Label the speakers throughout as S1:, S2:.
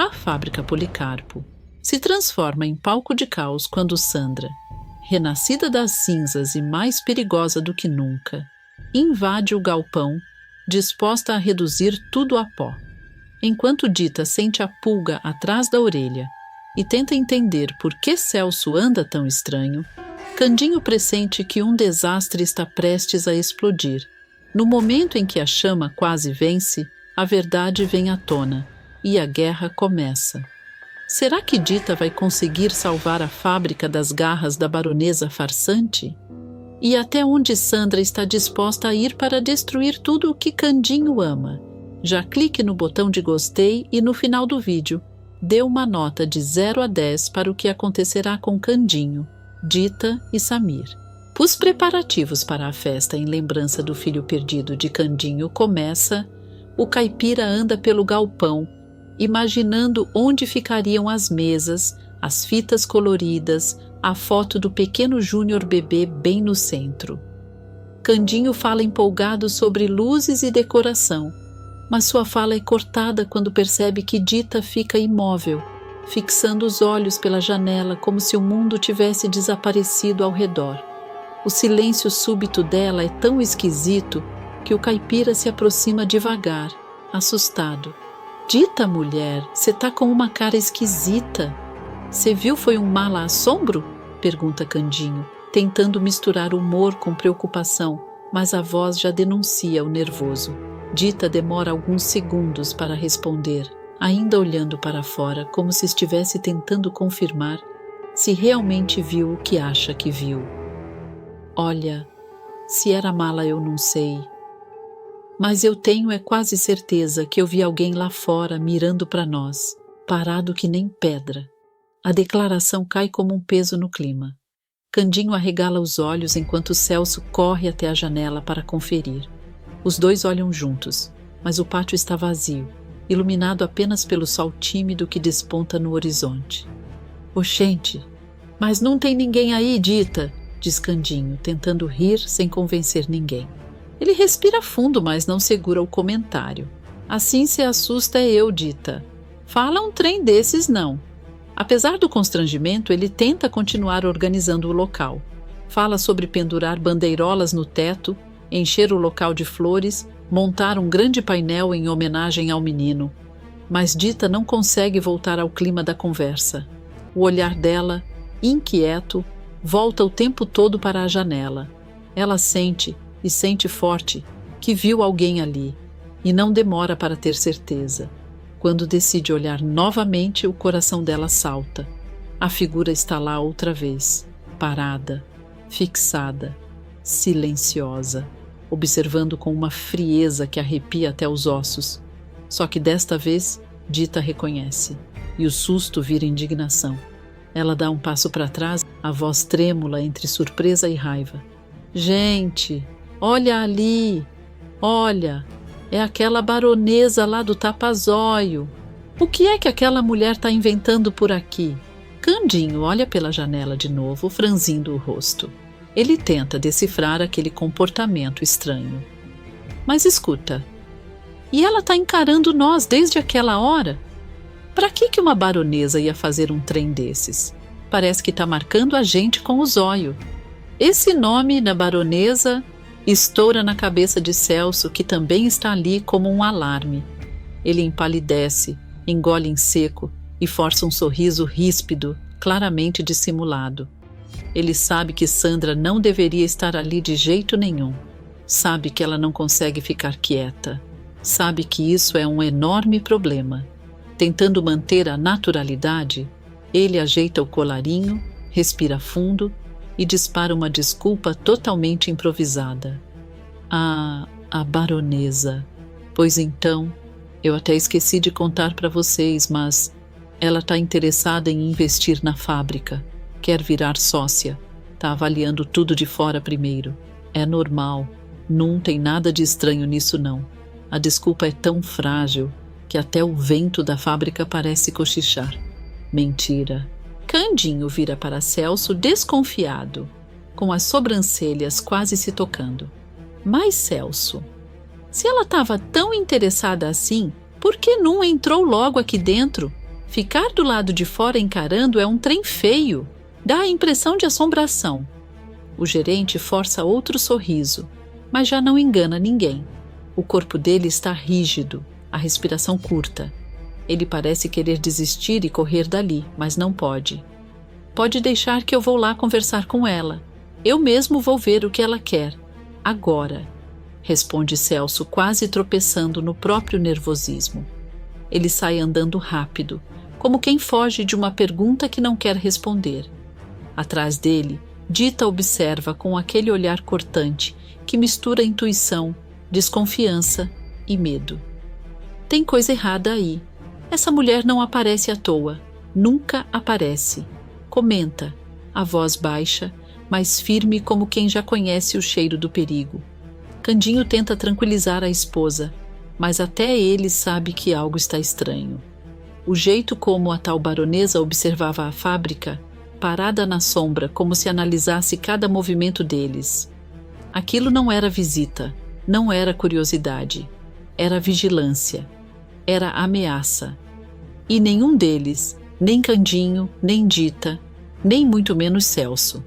S1: A fábrica Policarpo se transforma em palco de caos quando Sandra, renascida das cinzas e mais perigosa do que nunca, invade o galpão, disposta a reduzir tudo a pó. Enquanto Dita sente a pulga atrás da orelha e tenta entender por que Celso anda tão estranho, Candinho pressente que um desastre está prestes a explodir. No momento em que a chama quase vence, a verdade vem à tona e a guerra começa. Será que Dita vai conseguir salvar a fábrica das garras da baronesa farsante? E até onde Sandra está disposta a ir para destruir tudo o que Candinho ama? Já clique no botão de gostei e no final do vídeo, dê uma nota de 0 a 10 para o que acontecerá com Candinho, Dita e Samir. Os preparativos para a festa em lembrança do filho perdido de Candinho começa. O caipira anda pelo galpão, imaginando onde ficariam as mesas, as fitas coloridas, a foto do pequeno Júnior bebê bem no centro. Candinho fala empolgado sobre luzes e decoração, mas sua fala é cortada quando percebe que Dita fica imóvel, fixando os olhos pela janela como se o mundo tivesse desaparecido ao redor. O silêncio súbito dela é tão esquisito que o caipira se aproxima devagar, assustado. Dita, mulher, você tá com uma cara esquisita. Você viu foi um mala-assombro? Pergunta Candinho, tentando misturar humor com preocupação, mas a voz já denuncia o nervoso. Dita demora alguns segundos para responder, ainda olhando para fora como se estivesse tentando confirmar se realmente viu o que acha que viu. Olha, se era mala eu não sei. Mas eu tenho quase certeza que eu vi alguém lá fora mirando para nós, parado que nem pedra. A declaração cai como um peso no clima. Candinho arregala os olhos enquanto Celso corre até a janela para conferir. Os dois olham juntos, mas o pátio está vazio, iluminado apenas pelo sol tímido que desponta no horizonte. Oxente, mas não tem ninguém aí, Dita, diz Candinho, tentando rir sem convencer ninguém. Ele respira fundo, mas não segura o comentário. Assim se assusta eu, Dita. Fala um trem desses não. Apesar do constrangimento, ele tenta continuar organizando o local. Fala sobre pendurar bandeirolas no teto, encher o local de flores, montar um grande painel em homenagem ao menino. Mas Dita não consegue voltar ao clima da conversa. O olhar dela, inquieto, volta o tempo todo para a janela. Ela sente, e sente forte, que viu alguém ali, e não demora para ter certeza. Quando decide olhar novamente, o coração dela salta. A figura está lá outra vez, parada, fixada, silenciosa, observando com uma frieza que arrepia até os ossos. Só que desta vez, Dita reconhece, e o susto vira indignação. Ela dá um passo para trás, a voz trêmula entre surpresa e raiva. Gente, olha ali, olha, é aquela baronesa lá do Tapazóio. O que é que aquela mulher está inventando por aqui? Candinho olha pela janela de novo, franzindo o rosto. Ele tenta decifrar aquele comportamento estranho. Mas escuta, e ela está encarando nós desde aquela hora? Para que uma baronesa ia fazer um trem desses? Parece que está marcando a gente com o zóio. Esse nome da baronesa estoura na cabeça de Celso, que também está ali como um alarme. Ele empalidece, engole em seco e força um sorriso ríspido, claramente dissimulado. Ele sabe que Sandra não deveria estar ali de jeito nenhum. Sabe que ela não consegue ficar quieta. Sabe que isso é um enorme problema. Tentando manter a naturalidade, ele ajeita o colarinho, respira fundo e dispara uma desculpa totalmente improvisada. A baronesa. Pois então, eu até esqueci de contar para vocês, mas ela está interessada em investir na fábrica. Quer virar sócia. Está avaliando tudo de fora primeiro. É normal. Não tem nada de estranho nisso não. A desculpa é tão frágil que até o vento da fábrica parece cochichar. Mentira. Candinho vira para Celso desconfiado, com as sobrancelhas quase se tocando. Mas Celso, se ela estava tão interessada assim, por que não entrou logo aqui dentro? Ficar do lado de fora encarando é um trem feio. Dá a impressão de assombração. O gerente força outro sorriso, mas já não engana ninguém. O corpo dele está rígido, a respiração curta. Ele parece querer desistir e correr dali, mas não pode. Pode deixar que eu vou lá conversar com ela. Eu mesmo vou ver o que ela quer. Agora, responde Celso, quase tropeçando no próprio nervosismo. Ele sai andando rápido, como quem foge de uma pergunta que não quer responder. Atrás dele, Dita observa com aquele olhar cortante que mistura intuição, desconfiança e medo. Tem coisa errada aí. Essa mulher não aparece à toa. Nunca aparece. Comenta, a voz baixa, mas firme como quem já conhece o cheiro do perigo. Candinho tenta tranquilizar a esposa, mas até ele sabe que algo está estranho. O jeito como a tal baronesa observava a fábrica, parada na sombra como se analisasse cada movimento deles. Aquilo não era visita, não era curiosidade, era vigilância, era ameaça. E nenhum deles, nem Candinho, nem Dita, nem muito menos Celso,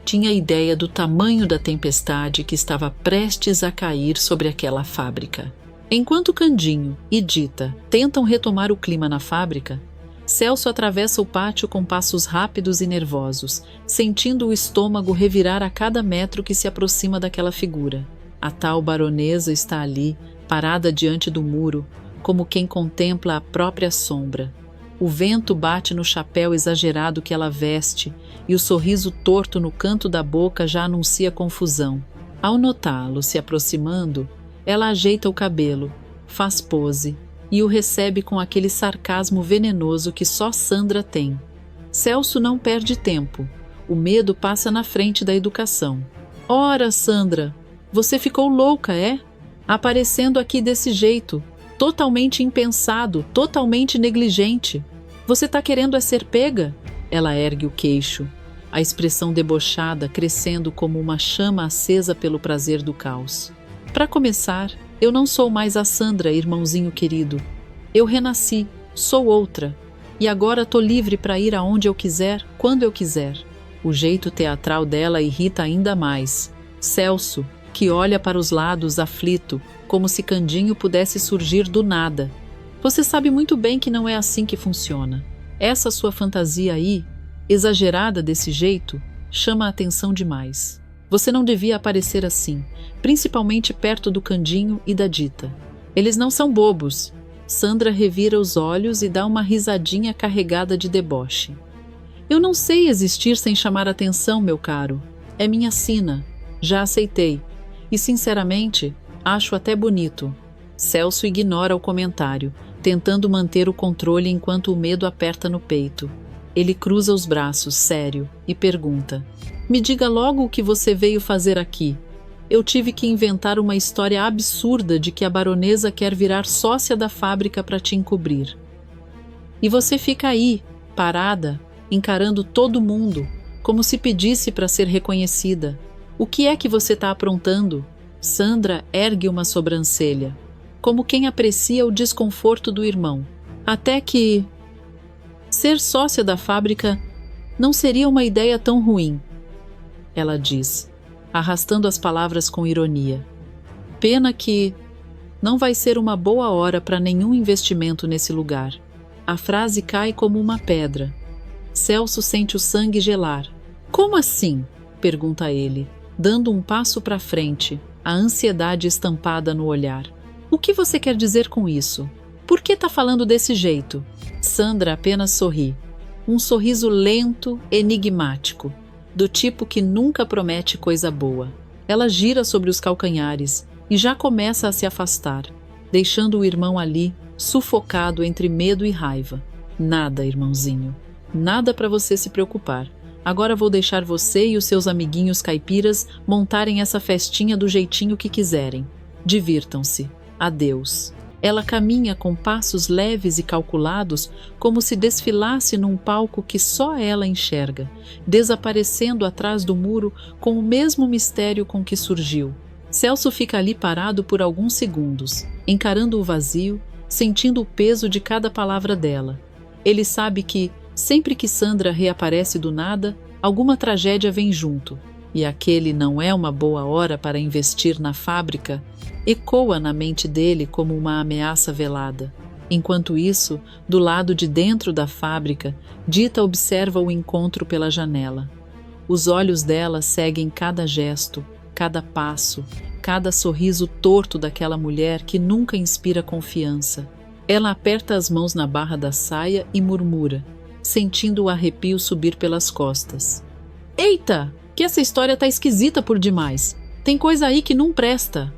S1: tinha ideia do tamanho da tempestade que estava prestes a cair sobre aquela fábrica. Enquanto Candinho e Dita tentam retomar o clima na fábrica, Celso atravessa o pátio com passos rápidos e nervosos, sentindo o estômago revirar a cada metro que se aproxima daquela figura. A tal baronesa está ali, parada diante do muro, como quem contempla a própria sombra. O vento bate no chapéu exagerado que ela veste e o sorriso torto no canto da boca já anuncia confusão. Ao notá-lo se aproximando, ela ajeita o cabelo, faz pose e o recebe com aquele sarcasmo venenoso que só Sandra tem. Celso não perde tempo. O medo passa na frente da educação. Ora, Sandra, você ficou louca, é? Aparecendo aqui desse jeito, totalmente impensado, totalmente negligente. Você tá querendo é ser pega? Ela ergue o queixo, a expressão debochada crescendo como uma chama acesa pelo prazer do caos. Para começar, eu não sou mais a Sandra, irmãozinho querido. Eu renasci, sou outra, e agora tô livre para ir aonde eu quiser, quando eu quiser. O jeito teatral dela irrita ainda mais. Celso, que olha para os lados aflito, como se Candinho pudesse surgir do nada. Você sabe muito bem que não é assim que funciona. Essa sua fantasia aí, exagerada desse jeito, chama a atenção demais. Você não devia aparecer assim, principalmente perto do Candinho e da Dita. Eles não são bobos. Sandra revira os olhos e dá uma risadinha carregada de deboche. Eu não sei existir sem chamar atenção, meu caro. É minha sina. Já aceitei. E, sinceramente, acho até bonito. Celso ignora o comentário, tentando manter o controle enquanto o medo aperta no peito. Ele cruza os braços, sério, e pergunta: me diga logo o que você veio fazer aqui. Eu tive que inventar uma história absurda de que a baronesa quer virar sócia da fábrica para te encobrir. E você fica aí, parada, encarando todo mundo, como se pedisse para ser reconhecida. O que é que você está aprontando? Sandra ergue uma sobrancelha, como quem aprecia o desconforto do irmão. Até que ser sócia da fábrica não seria uma ideia tão ruim, ela diz, arrastando as palavras com ironia. Pena que não vai ser uma boa hora para nenhum investimento nesse lugar. A frase cai como uma pedra. Celso sente o sangue gelar. Como assim? Pergunta ele, dando um passo para frente, a ansiedade estampada no olhar. O que você quer dizer com isso? Por que está falando desse jeito? Sandra apenas sorri. Um sorriso lento, enigmático, do tipo que nunca promete coisa boa. Ela gira sobre os calcanhares e já começa a se afastar, deixando o irmão ali, sufocado entre medo e raiva. Nada, irmãozinho. Nada para você se preocupar. Agora vou deixar você e os seus amiguinhos caipiras montarem essa festinha do jeitinho que quiserem. Divirtam-se. Adeus. Ela caminha com passos leves e calculados, como se desfilasse num palco que só ela enxerga, desaparecendo atrás do muro com o mesmo mistério com que surgiu. Celso fica ali parado por alguns segundos, encarando o vazio, sentindo o peso de cada palavra dela. Ele sabe que, sempre que Sandra reaparece do nada, alguma tragédia vem junto, e aquele não é uma boa hora para investir na fábrica ecoa na mente dele como uma ameaça velada. Enquanto isso, do lado de dentro da fábrica, Dita observa o encontro pela janela. Os olhos dela seguem cada gesto, cada passo, cada sorriso torto daquela mulher que nunca inspira confiança. Ela aperta as mãos na barra da saia e murmura, sentindo o arrepio subir pelas costas. Eita, que essa história tá esquisita por demais. Tem coisa aí que não presta.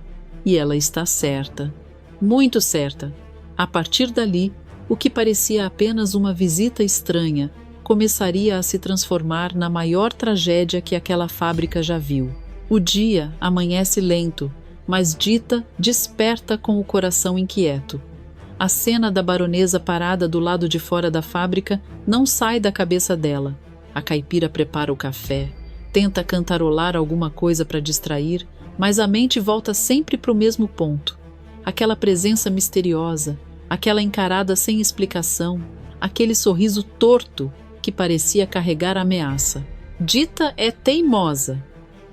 S1: E ela está certa, muito certa. A partir dali, o que parecia apenas uma visita estranha começaria a se transformar na maior tragédia que aquela fábrica já viu. O dia amanhece lento, mas Dita desperta com o coração inquieto. A cena da baronesa parada do lado de fora da fábrica não sai da cabeça dela. A caipira prepara o café, tenta cantarolar alguma coisa para distrair, mas a mente volta sempre para o mesmo ponto. Aquela presença misteriosa, aquela encarada sem explicação, aquele sorriso torto que parecia carregar ameaça. Dita é teimosa,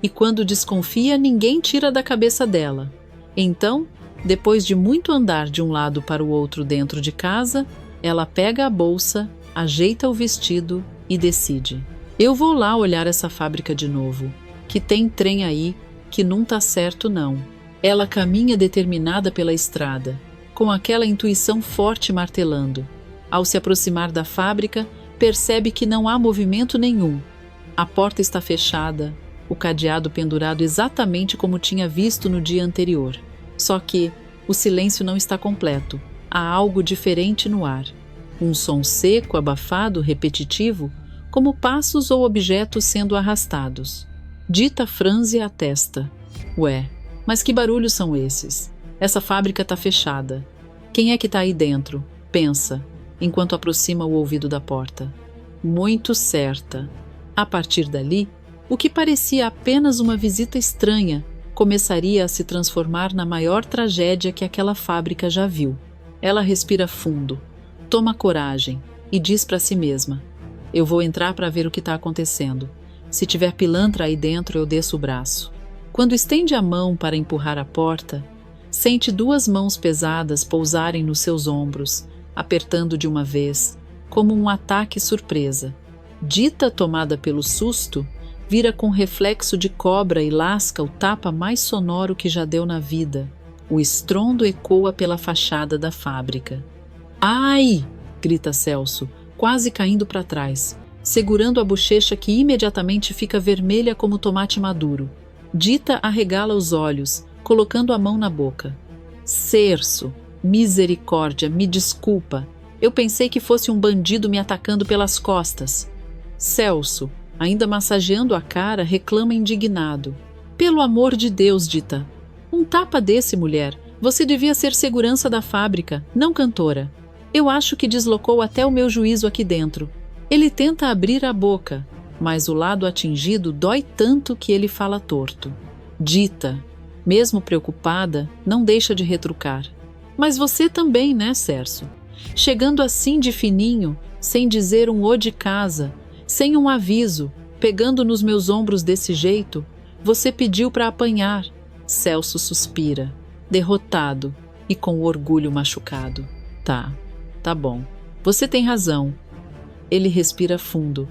S1: e quando desconfia, ninguém tira da cabeça dela. Então, depois de muito andar de um lado para o outro dentro de casa, ela pega a bolsa, ajeita o vestido e decide. Eu vou lá olhar essa fábrica de novo, que tem trem aí que não tá certo não. Ela caminha determinada pela estrada, com aquela intuição forte martelando. Ao se aproximar da fábrica, percebe que não há movimento nenhum. A porta está fechada, o cadeado pendurado exatamente como tinha visto no dia anterior. Só que o silêncio não está completo. Há algo diferente no ar. Um som seco, abafado, repetitivo, como passos ou objetos sendo arrastados. Dita franze a testa. Ué, mas que barulhos são esses? Essa fábrica está fechada. Quem é que está aí dentro? Pensa, enquanto aproxima o ouvido da porta. Muito certa. A partir dali, o que parecia apenas uma visita estranha começaria a se transformar na maior tragédia que aquela fábrica já viu. Ela respira fundo, toma coragem e diz para si mesma: eu vou entrar para ver o que está acontecendo. Se tiver pilantra aí dentro, eu desço o braço. Quando estende a mão para empurrar a porta, sente duas mãos pesadas pousarem nos seus ombros, apertando de uma vez, como um ataque surpresa. Dita, tomada pelo susto, vira com reflexo de cobra e lasca o tapa mais sonoro que já deu na vida. O estrondo ecoa pela fachada da fábrica. Ai! Grita Celso, quase caindo para trás, segurando a bochecha que imediatamente fica vermelha como tomate maduro. Dita arregala os olhos, colocando a mão na boca. Cerso, misericórdia, me desculpa. Eu pensei que fosse um bandido me atacando pelas costas. Celso, ainda massageando a cara, reclama indignado. Pelo amor de Deus, Dita. Um tapa desse, mulher. Você devia ser segurança da fábrica, não cantora. Eu acho que deslocou até o meu juízo aqui dentro. Ele tenta abrir a boca, mas o lado atingido dói tanto que ele fala torto. Dita, mesmo preocupada, não deixa de retrucar. Mas você também, né, Cerso? Chegando assim de fininho, sem dizer um ô de casa, sem um aviso, pegando nos meus ombros desse jeito, você pediu para apanhar. Celso suspira, derrotado e com o orgulho machucado. Tá bom. Você tem razão. Ele respira fundo.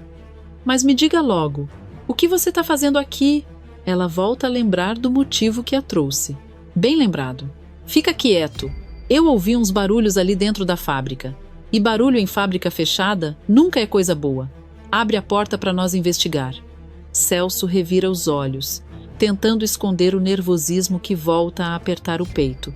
S1: Mas me diga logo, o que você está fazendo aqui? Ela volta a lembrar do motivo que a trouxe. Bem lembrado. Fica quieto. Eu ouvi uns barulhos ali dentro da fábrica. E barulho em fábrica fechada nunca é coisa boa. Abre a porta para nós investigar. Celso revira os olhos, tentando esconder o nervosismo que volta a apertar o peito.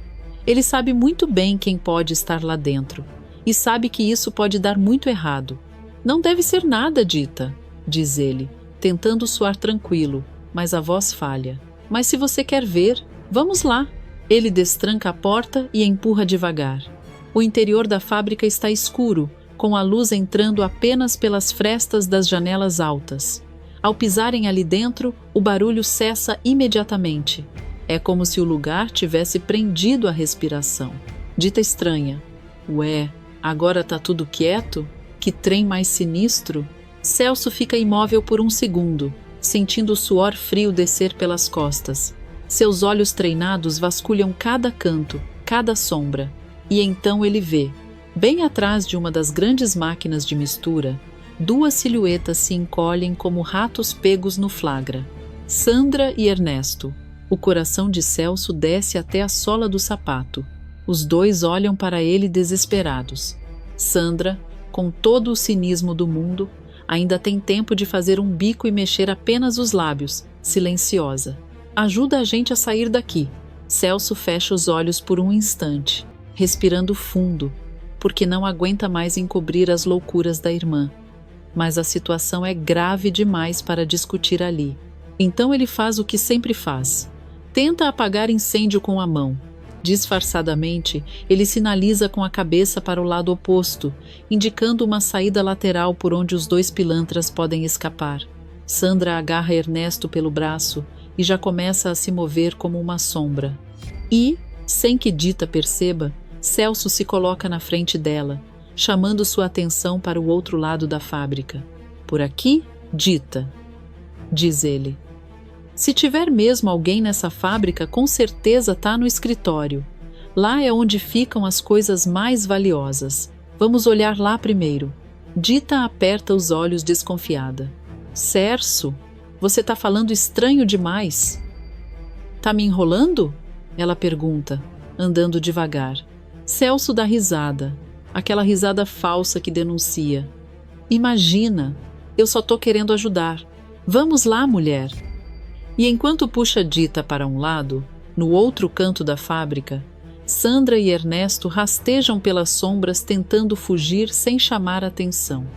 S1: Ele sabe muito bem quem pode estar lá dentro. E sabe que isso pode dar muito errado. Não deve ser nada, Dita, diz ele, tentando soar tranquilo, mas a voz falha. Mas se você quer ver, vamos lá. Ele destranca a porta e empurra devagar. O interior da fábrica está escuro, com a luz entrando apenas pelas frestas das janelas altas. Ao pisarem ali dentro, o barulho cessa imediatamente. É como se o lugar tivesse prendido a respiração. Dita estranha. Ué, agora tá tudo quieto? Que trem mais sinistro! Celso fica imóvel por um segundo, sentindo o suor frio descer pelas costas. Seus olhos treinados vasculham cada canto, cada sombra. E então ele vê, bem atrás de uma das grandes máquinas de mistura, duas silhuetas se encolhem como ratos pegos no flagra. Sandra e Ernesto. O coração de Celso desce até a sola do sapato. Os dois olham para ele desesperados. Sandra, com todo o cinismo do mundo, ainda tem tempo de fazer um bico e mexer apenas os lábios, silenciosa. Ajuda a gente a sair daqui. Celso fecha os olhos por um instante, respirando fundo, porque não aguenta mais encobrir as loucuras da irmã. Mas a situação é grave demais para discutir ali. Então ele faz o que sempre faz. Tenta apagar incêndio com a mão. Disfarçadamente, ele sinaliza com a cabeça para o lado oposto, indicando uma saída lateral por onde os dois pilantras podem escapar. Sandra agarra Ernesto pelo braço e já começa a se mover como uma sombra. E, sem que Dita perceba, Celso se coloca na frente dela, chamando sua atenção para o outro lado da fábrica. Por aqui, Dita, diz ele. Se tiver mesmo alguém nessa fábrica, com certeza tá no escritório. Lá é onde ficam as coisas mais valiosas. Vamos olhar lá primeiro. Dita aperta os olhos desconfiada. Cerso, você tá falando estranho demais. Tá me enrolando? Ela pergunta, andando devagar. Celso dá risada, aquela risada falsa que denuncia. Imagina, eu só tô querendo ajudar. Vamos lá, mulher. E enquanto puxa Dita para um lado, no outro canto da fábrica, Sandra e Ernesto rastejam pelas sombras tentando fugir sem chamar atenção.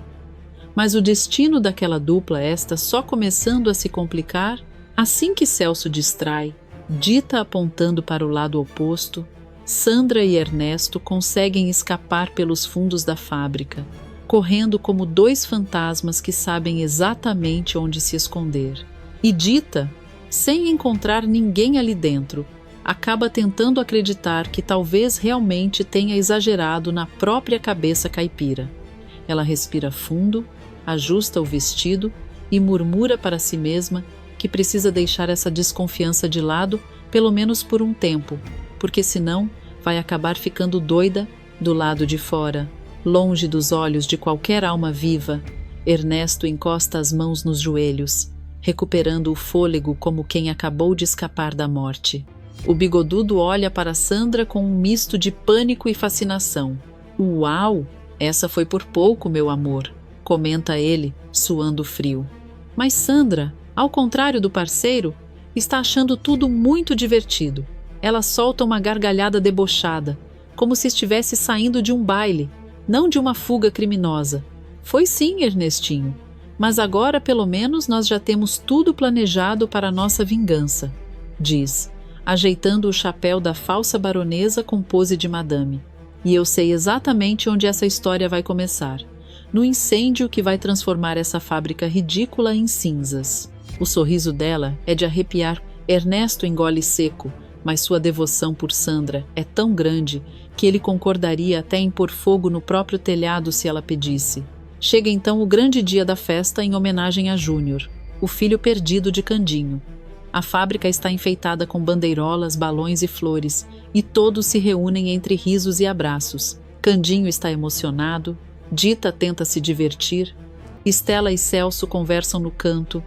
S1: Mas o destino daquela dupla está só começando a se complicar assim que Celso distrai, Dita apontando para o lado oposto. Sandra e Ernesto conseguem escapar pelos fundos da fábrica, correndo como dois fantasmas que sabem exatamente onde se esconder. E Dita, sem encontrar ninguém ali dentro, acaba tentando acreditar que talvez realmente tenha exagerado na própria cabeça caipira. Ela respira fundo, ajusta o vestido e murmura para si mesma que precisa deixar essa desconfiança de lado pelo menos por um tempo, porque senão vai acabar ficando doida do lado de fora, longe dos olhos de qualquer alma viva. Ernesto encosta as mãos nos joelhos, recuperando o fôlego como quem acabou de escapar da morte. O bigodudo olha para Sandra com um misto de pânico e fascinação. Uau! Essa foi por pouco, meu amor, comenta ele, suando frio. Mas Sandra, ao contrário do parceiro, está achando tudo muito divertido. Ela solta uma gargalhada debochada, como se estivesse saindo de um baile, não de uma fuga criminosa. Foi sim, Ernestinho. Mas agora, pelo menos, nós já temos tudo planejado para a nossa vingança, diz, ajeitando o chapéu da falsa baronesa com pose de madame. E eu sei exatamente onde essa história vai começar. No incêndio que vai transformar essa fábrica ridícula em cinzas. O sorriso dela é de arrepiar. Ernesto engole seco, mas sua devoção por Sandra é tão grande que ele concordaria até em pôr fogo no próprio telhado se ela pedisse. Chega então o grande dia da festa em homenagem a Júnior, o filho perdido de Candinho. A fábrica está enfeitada com bandeirolas, balões e flores, e todos se reúnem entre risos e abraços. Candinho está emocionado, Dita tenta se divertir, Estela e Celso conversam no canto,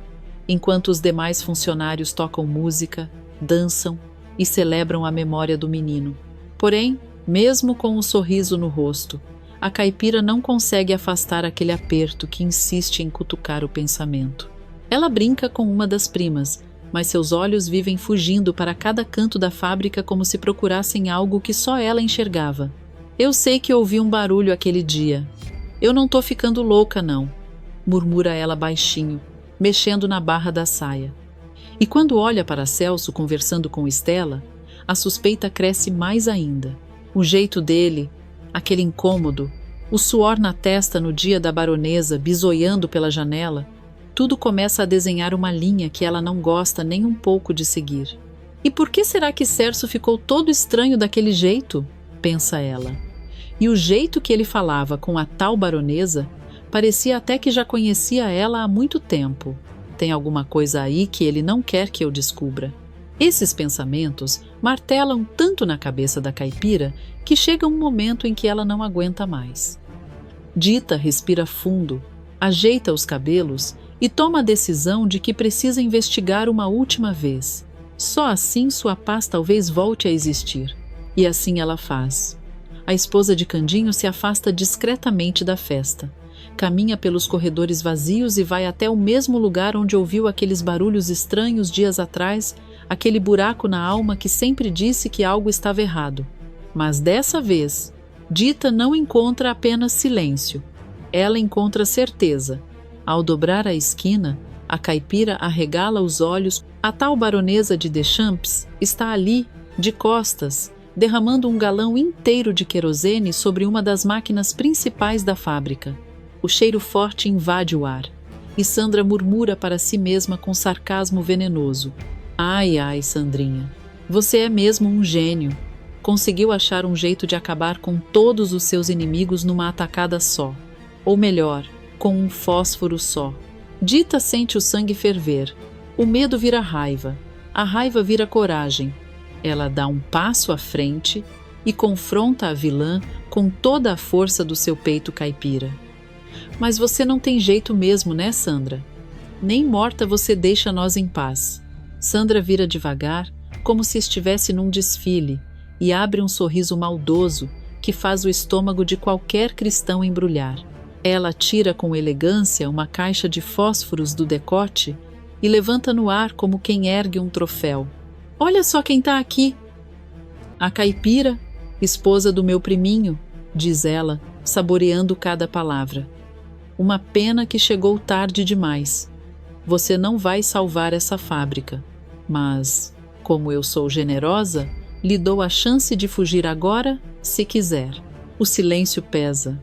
S1: enquanto os demais funcionários tocam música, dançam e celebram a memória do menino. Porém, mesmo com um sorriso no rosto, a caipira não consegue afastar aquele aperto que insiste em cutucar o pensamento. Ela brinca com uma das primas, mas seus olhos vivem fugindo para cada canto da fábrica como se procurassem algo que só ela enxergava. Eu sei que ouvi um barulho aquele dia. Eu não tô ficando louca, não, murmura ela baixinho, mexendo na barra da saia. E quando olha para Celso conversando com Estela, a suspeita cresce mais ainda. O jeito dele, aquele incômodo, o suor na testa no dia da baronesa bisoiando pela janela, tudo começa a desenhar uma linha que ela não gosta nem um pouco de seguir. E por que será que Celso ficou todo estranho daquele jeito? Pensa ela. E o jeito que ele falava com a tal baronesa Parecia até que já conhecia ela há muito tempo. Tem alguma coisa aí que ele não quer que eu descubra. Esses pensamentos martelam tanto na cabeça da caipira que chega um momento em que ela não aguenta mais. Dita respira fundo, ajeita os cabelos e toma a decisão de que precisa investigar uma última vez. Só assim sua paz talvez volte a existir. E assim ela faz. A esposa de Candinho se afasta discretamente da festa. Caminha pelos corredores vazios e vai até o mesmo lugar onde ouviu aqueles barulhos estranhos dias atrás, aquele buraco na alma que sempre disse que algo estava errado. Mas dessa vez, Dita não encontra apenas silêncio. Ela encontra certeza. Ao dobrar a esquina, a caipira arregala os olhos. A tal baronesa de Deschamps está ali, de costas, derramando um galão inteiro de querosene sobre uma das máquinas principais da fábrica. O cheiro forte invade o ar, e Sandra murmura para si mesma com sarcasmo venenoso: Ai, ai, Sandrinha, você é mesmo um gênio. Conseguiu achar um jeito de acabar com todos os seus inimigos numa atacada só. Ou melhor, com um fósforo só. Dita sente o sangue ferver. O medo vira raiva. A raiva vira coragem. Ela dá um passo à frente e confronta a vilã com toda a força do seu peito caipira. Mas você não tem jeito mesmo, né, Sandra? Nem morta você deixa nós em paz. Sandra vira devagar, como se estivesse num desfile, e abre um sorriso maldoso que faz o estômago de qualquer cristão embrulhar. Ela tira com elegância uma caixa de fósforos do decote e levanta no ar como quem ergue um troféu. Olha só quem está aqui! A caipira, esposa do meu priminho, diz ela, saboreando cada palavra. Uma pena que chegou tarde demais. Você não vai salvar essa fábrica, mas, como eu sou generosa, lhe dou a chance de fugir agora, se quiser. O silêncio pesa.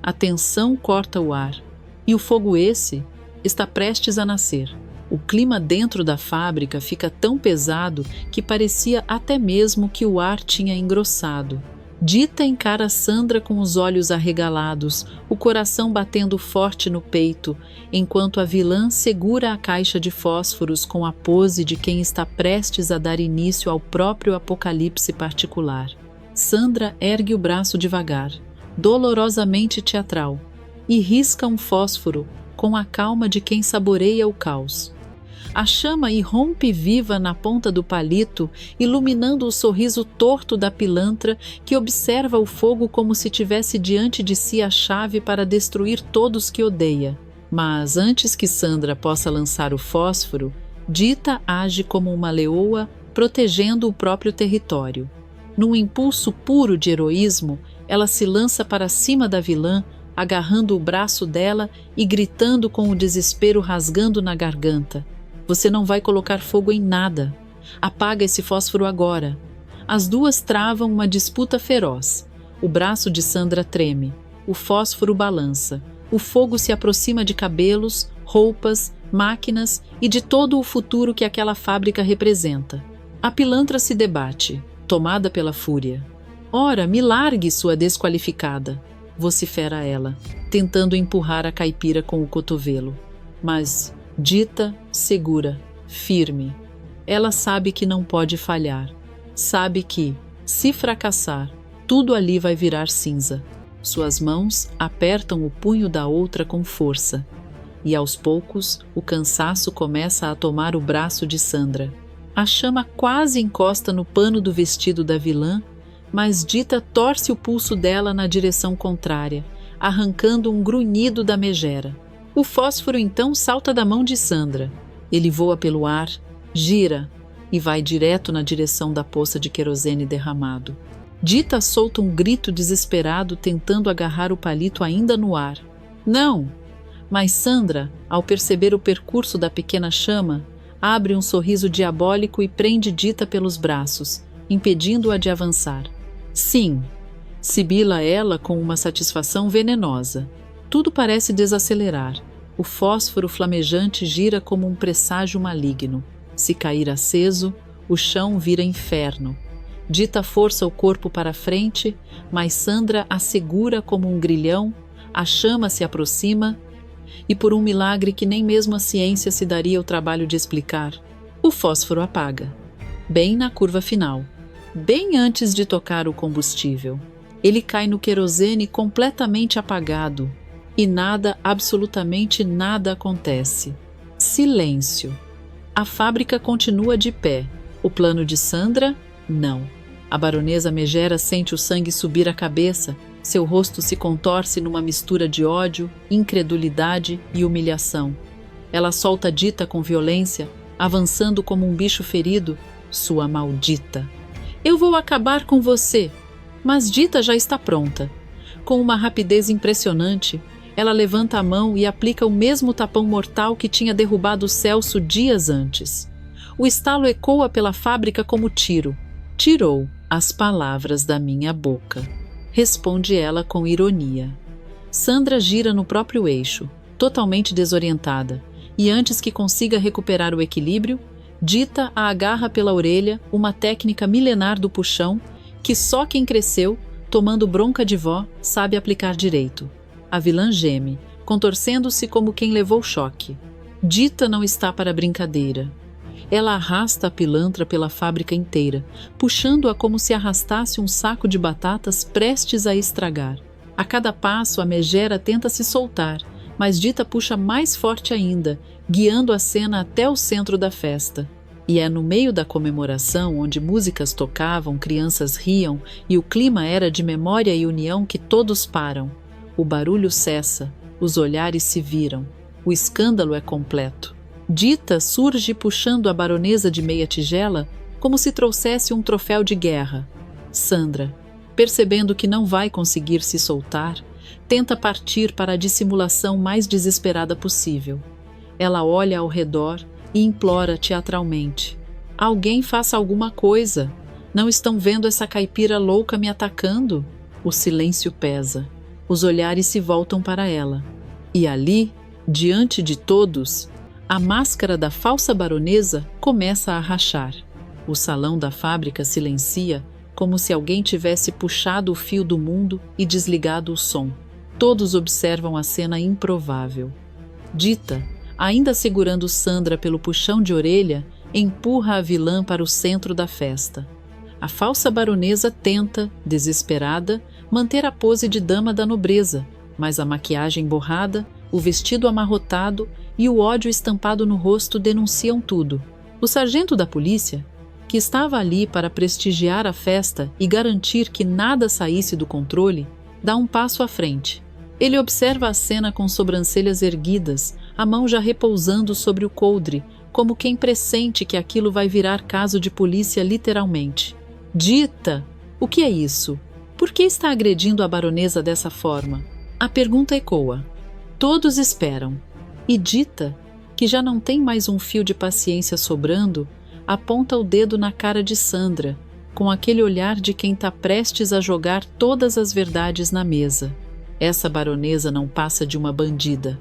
S1: A tensão corta o ar. E o fogo esse está prestes a nascer. O clima dentro da fábrica fica tão pesado que parecia até mesmo que o ar tinha engrossado. Dita encara Sandra com os olhos arregalados, o coração batendo forte no peito, enquanto a vilã segura a caixa de fósforos com a pose de quem está prestes a dar início ao próprio apocalipse particular. Sandra ergue o braço devagar, dolorosamente teatral, e risca um fósforo com a calma de quem saboreia o caos. A chama irrompe viva na ponta do palito, iluminando o sorriso torto da pilantra que observa o fogo como se tivesse diante de si a chave para destruir todos que odeia. Mas antes que Sandra possa lançar o fósforo, Dita age como uma leoa protegendo o próprio território. Num impulso puro de heroísmo, ela se lança para cima da vilã, agarrando o braço dela e gritando com o desespero rasgando na garganta. Você não vai colocar fogo em nada. Apaga esse fósforo agora. As duas travam uma disputa feroz. O braço de Sandra treme. O fósforo balança. O fogo se aproxima de cabelos, roupas, máquinas e de todo o futuro que aquela fábrica representa. A pilantra se debate, tomada pela fúria. Ora, me largue, sua desqualificada, vocifera ela, tentando empurrar a caipira com o cotovelo. Mas Dita, segura, firme. Ela sabe que não pode falhar. Sabe que, se fracassar, tudo ali vai virar cinza. Suas mãos apertam o punho da outra com força. E aos poucos, o cansaço começa a tomar o braço de Sandra. A chama quase encosta no pano do vestido da vilã, mas Dita torce o pulso dela na direção contrária, arrancando um grunhido da megera. O fósforo então salta da mão de Sandra. Ele voa pelo ar, gira e vai direto na direção da poça de querosene derramado. Dita solta um grito desesperado tentando agarrar o palito ainda no ar. Não! Mas Sandra, ao perceber o percurso da pequena chama, abre um sorriso diabólico e prende Dita pelos braços, impedindo-a de avançar. Sim, sibila ela com uma satisfação venenosa. Tudo parece desacelerar. O fósforo flamejante gira como um presságio maligno. Se cair aceso, o chão vira inferno. Dita força o corpo para frente, mas Sandra a segura como um grilhão, A chama se aproxima e, por um milagre que nem mesmo a ciência se daria o trabalho de explicar, o fósforo apaga, bem na curva final, bem antes de tocar o combustível. Ele cai no querosene completamente apagado e nada, absolutamente nada acontece. Silêncio. A fábrica continua de pé. O plano de Sandra? Não. A baronesa Megera sente o sangue subir a cabeça, seu rosto se contorce numa mistura de ódio, incredulidade e humilhação. Ela solta Dita com violência, avançando como um bicho ferido. Sua maldita! Eu vou acabar com você! Mas Dita já está pronta. Com uma rapidez impressionante, ela levanta a mão e aplica o mesmo tapão mortal que tinha derrubado Celso dias antes. O estalo ecoa pela fábrica como tiro. Tirou as palavras da minha boca, responde ela com ironia. Sandra gira no próprio eixo, totalmente desorientada, e antes que consiga recuperar o equilíbrio, Dita a agarra pela orelha, uma técnica milenar do puxão que só quem cresceu, tomando bronca de vó, sabe aplicar direito. A vilã geme, contorcendo-se como quem levou choque. Dita não está para brincadeira. Ela arrasta a pilantra pela fábrica inteira, puxando-a como se arrastasse um saco de batatas prestes a estragar. A cada passo, a megera tenta se soltar, mas Dita puxa mais forte ainda, guiando a cena até o centro da festa. E é no meio da comemoração, onde músicas tocavam, crianças riam e o clima era de memória e união, que todos param. O barulho cessa, os olhares se viram. O escândalo é completo. Dita surge puxando a baronesa de meia tigela como se trouxesse um troféu de guerra. Sandra, percebendo que não vai conseguir se soltar, tenta partir para a dissimulação mais desesperada possível. Ela olha ao redor e implora teatralmente: alguém faça alguma coisa. Não estão vendo essa caipira louca me atacando? O silêncio pesa. Os olhares se voltam para ela. E ali, diante de todos, a máscara da falsa baronesa começa a rachar. O salão da fábrica silencia, como se alguém tivesse puxado o fio do mundo e desligado o som. Todos observam a cena improvável. Dita, ainda segurando Sandra pelo puxão de orelha, empurra a vilã para o centro da festa. A falsa baronesa tenta, desesperada, manter a pose de dama da nobreza, mas a maquiagem borrada, o vestido amarrotado e o ódio estampado no rosto denunciam tudo. O sargento da polícia, que estava ali para prestigiar a festa e garantir que nada saísse do controle, dá um passo à frente. Ele observa a cena com sobrancelhas erguidas, a mão já repousando sobre o coldre, como quem pressente que aquilo vai virar caso de polícia literalmente. Dita, o que é isso? Por que está agredindo a baronesa dessa forma? A pergunta ecoa. Todos esperam. E Dita, que já não tem mais um fio de paciência sobrando, aponta o dedo na cara de Sandra, com aquele olhar de quem está prestes a jogar todas as verdades na mesa. Essa baronesa não passa de uma bandida.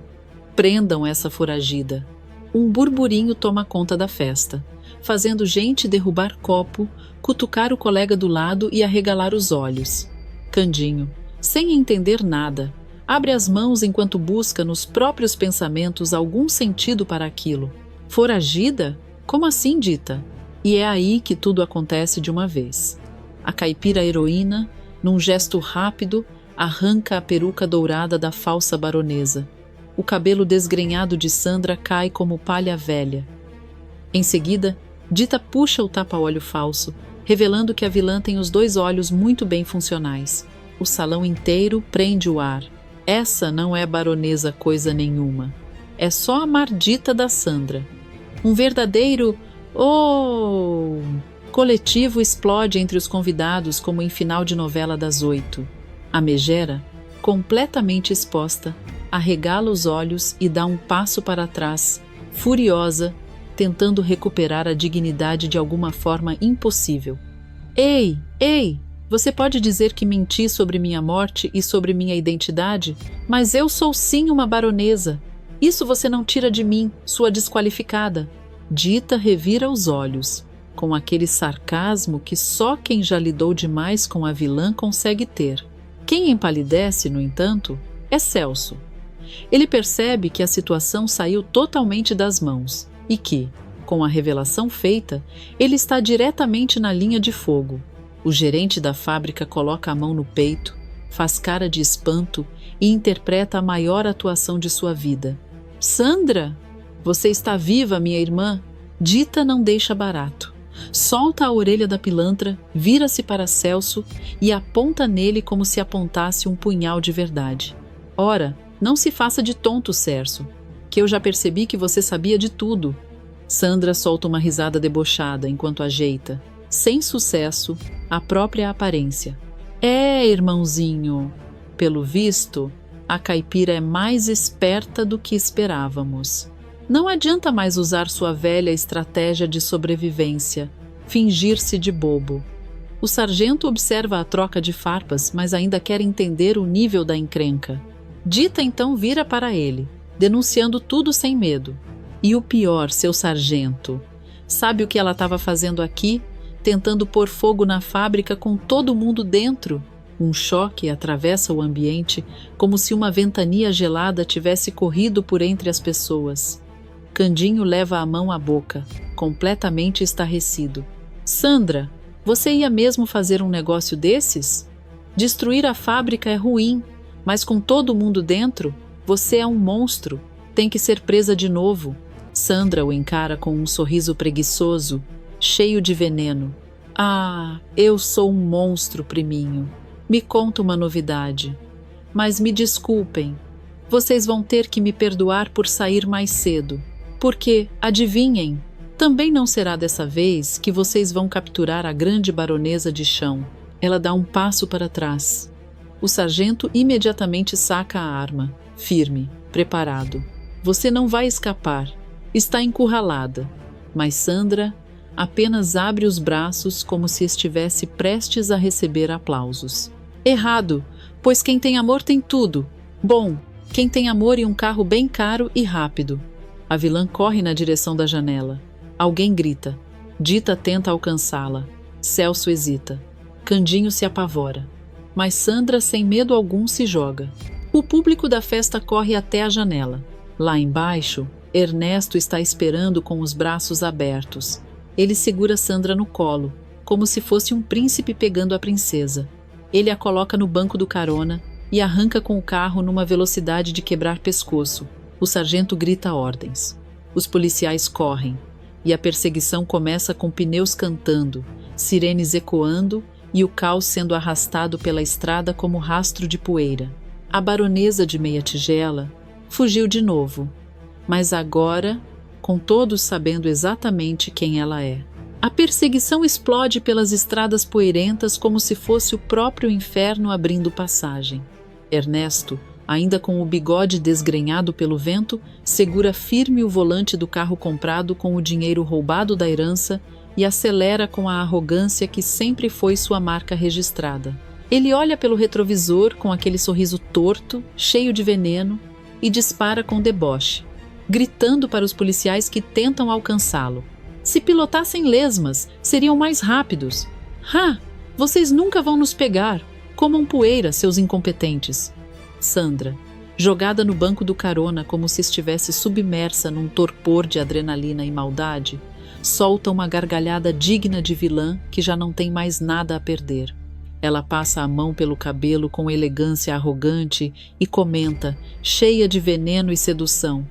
S1: Prendam essa foragida. Um burburinho toma conta da festa, fazendo gente derrubar copo, cutucar o colega do lado e arregalar os olhos. Candinho, sem entender nada, abre as mãos enquanto busca nos próprios pensamentos algum sentido para aquilo. Foragida? Como assim, Dita? E é aí que tudo acontece de uma vez. A caipira heroína, num gesto rápido, arranca a peruca dourada da falsa baronesa. O cabelo desgrenhado de Sandra cai como palha velha. Em seguida, Dita puxa o tapa-olho falso, revelando que a vilã tem os dois olhos muito bem funcionais. O salão inteiro prende o ar. Essa não é baronesa coisa nenhuma. É só a mardita da Sandra. Um verdadeiro "oh!" coletivo explode entre os convidados como em final de novela das 8. A megera, completamente exposta, arregala os olhos e dá um passo para trás, furiosa, tentando recuperar a dignidade de alguma forma impossível. Ei, ei! Você pode dizer que menti sobre minha morte e sobre minha identidade, mas eu sou sim uma baronesa. Isso você não tira de mim, sua desqualificada. Dita revira os olhos, com aquele sarcasmo que só quem já lidou demais com a vilã consegue ter. Quem empalidece, no entanto, É Celso. Ele percebe que a situação saiu totalmente das mãos e que, com a revelação feita, ele está diretamente na linha de fogo. O gerente da fábrica coloca a mão no peito, faz cara de espanto e interpreta a maior atuação de sua vida. Sandra, você está viva, minha irmã? Dita não deixa barato. Solta a orelha da pilantra, vira-se para Celso e aponta nele como se apontasse um punhal de verdade. Ora, não se faça de tonto, Cerso, que eu já percebi que você sabia de tudo. Sandra solta uma risada debochada enquanto ajeita, sem sucesso, a própria aparência. É, irmãozinho, pelo visto, a caipira é mais esperta do que esperávamos. Não adianta mais usar sua velha estratégia de sobrevivência, fingir-se de bobo. O sargento observa a troca de farpas, mas ainda quer entender o nível da encrenca. Dita então vira para ele, denunciando tudo sem medo. E o pior, seu sargento, sabe o que ela estava fazendo aqui? Tentando pôr fogo na fábrica com todo mundo dentro. Um choque atravessa o ambiente, como se uma ventania gelada tivesse corrido por entre as pessoas. Candinho leva a mão à boca, completamente estarrecido. Sandra, você ia mesmo fazer um negócio desses? Destruir a fábrica é ruim, mas com todo mundo dentro, você é um monstro, tem que ser presa de novo. Sandra o encara com um sorriso preguiçoso, cheio de veneno. Ah, eu sou um monstro, priminho. Me conta uma novidade. Mas me desculpem, vocês vão ter que me perdoar por sair mais cedo. Porque, adivinhem, também não será dessa vez que vocês vão capturar a grande baronesa de chão. Ela dá um passo para trás. O sargento imediatamente saca a arma, firme, preparado. Você não vai escapar. Está encurralada. Mas Sandra apenas abre os braços como se estivesse prestes a receber aplausos. Errado, pois quem tem amor tem tudo. Bom, quem tem amor e um carro bem caro e rápido. A vilã corre na direção da janela. Alguém grita. Dita tenta alcançá-la. Celso hesita. Candinho se apavora. Mas Sandra, sem medo algum, se joga. O público da festa corre até a janela. Lá embaixo, Ernesto está esperando com os braços abertos. Ele segura Sandra no colo, como se fosse um príncipe pegando a princesa. Ele a coloca no banco do carona e arranca com o carro numa velocidade de quebrar pescoço. O sargento grita ordens. Os policiais correm, e a perseguição começa com pneus cantando, sirenes ecoando e o caos sendo arrastado pela estrada como rastro de poeira. A baronesa de Meia Tigela fugiu de novo, mas agora, com todos sabendo exatamente quem ela é. A perseguição explode pelas estradas poeirentas como se fosse o próprio inferno abrindo passagem. Ernesto, ainda com o bigode desgrenhado pelo vento, segura firme o volante do carro comprado com o dinheiro roubado da herança e acelera com a arrogância que sempre foi sua marca registrada. Ele olha pelo retrovisor com aquele sorriso torto, cheio de veneno, e dispara com deboche, gritando para os policiais que tentam alcançá-lo. Se pilotassem lesmas, seriam mais rápidos. Ah, vocês nunca vão nos pegar. Comam poeira, seus incompetentes. Sandra, jogada no banco do carona como se estivesse submersa num torpor de adrenalina e maldade, solta uma gargalhada digna de vilã que já não tem mais nada a perder. Ela passa a mão pelo cabelo com elegância arrogante e comenta, cheia de veneno e sedução.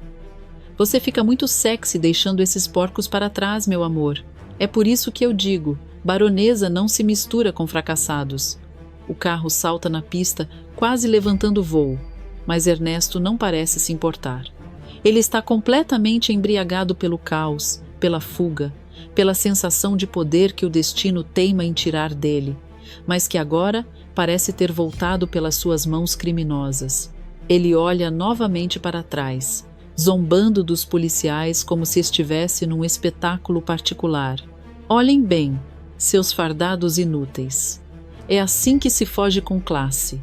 S1: Você fica muito sexy deixando esses porcos para trás, meu amor. É por isso que eu digo, baronesa não se mistura com fracassados. O carro salta na pista, quase levantando voo, mas Ernesto não parece se importar. Ele está completamente embriagado pelo caos, pela fuga, pela sensação de poder que o destino teima em tirar dele, mas que agora parece ter voltado pelas suas mãos criminosas. Ele olha novamente para trás, zombando dos policiais como se estivesse num espetáculo particular. Olhem bem, seus fardados inúteis. É assim que se foge com classe.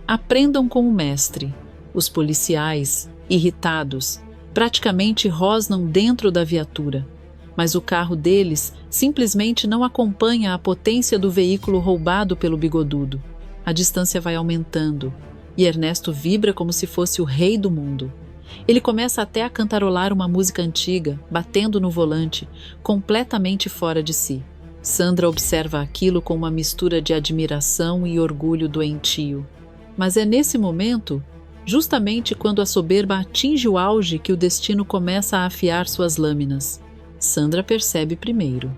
S1: Aprendam com o mestre. Os policiais, irritados, praticamente rosnam dentro da viatura, mas o carro deles simplesmente não acompanha a potência do veículo roubado pelo bigodudo. A distância vai aumentando. e Ernesto vibra como se fosse o rei do mundo. Ele começa até a cantarolar uma música antiga, batendo no volante, completamente fora de si. Sandra observa aquilo com uma mistura de admiração e orgulho doentio. Mas é nesse momento, justamente quando a soberba atinge o auge, que o destino começa a afiar suas lâminas. Sandra percebe primeiro.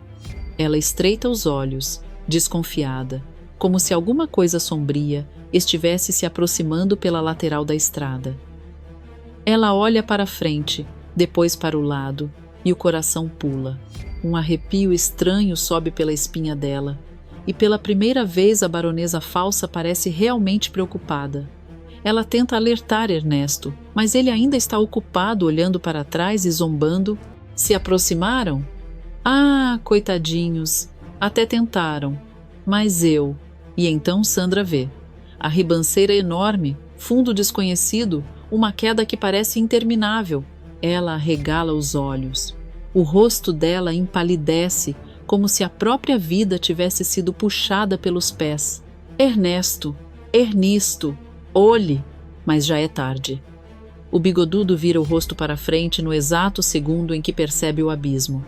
S1: Ela estreita os olhos, desconfiada, como se alguma coisa sombria estivesse se aproximando pela lateral da estrada. Ela olha para frente, depois para o lado, e o coração pula. Um arrepio estranho sobe pela espinha dela, e pela primeira vez a baronesa falsa parece realmente preocupada. Ela tenta alertar Ernesto, mas ele ainda está ocupado olhando para trás e zombando. Se aproximaram? Ah, coitadinhos, até tentaram. Mas eu... E então Sandra vê. A ribanceira enorme, fundo desconhecido, uma queda que parece interminável. Ela arregala os olhos. O rosto dela empalidece, como se a própria vida tivesse sido puxada pelos pés. Ernesto, Ernesto, olhe! Mas já é tarde. O bigodudo vira o rosto para frente no exato segundo em que percebe o abismo.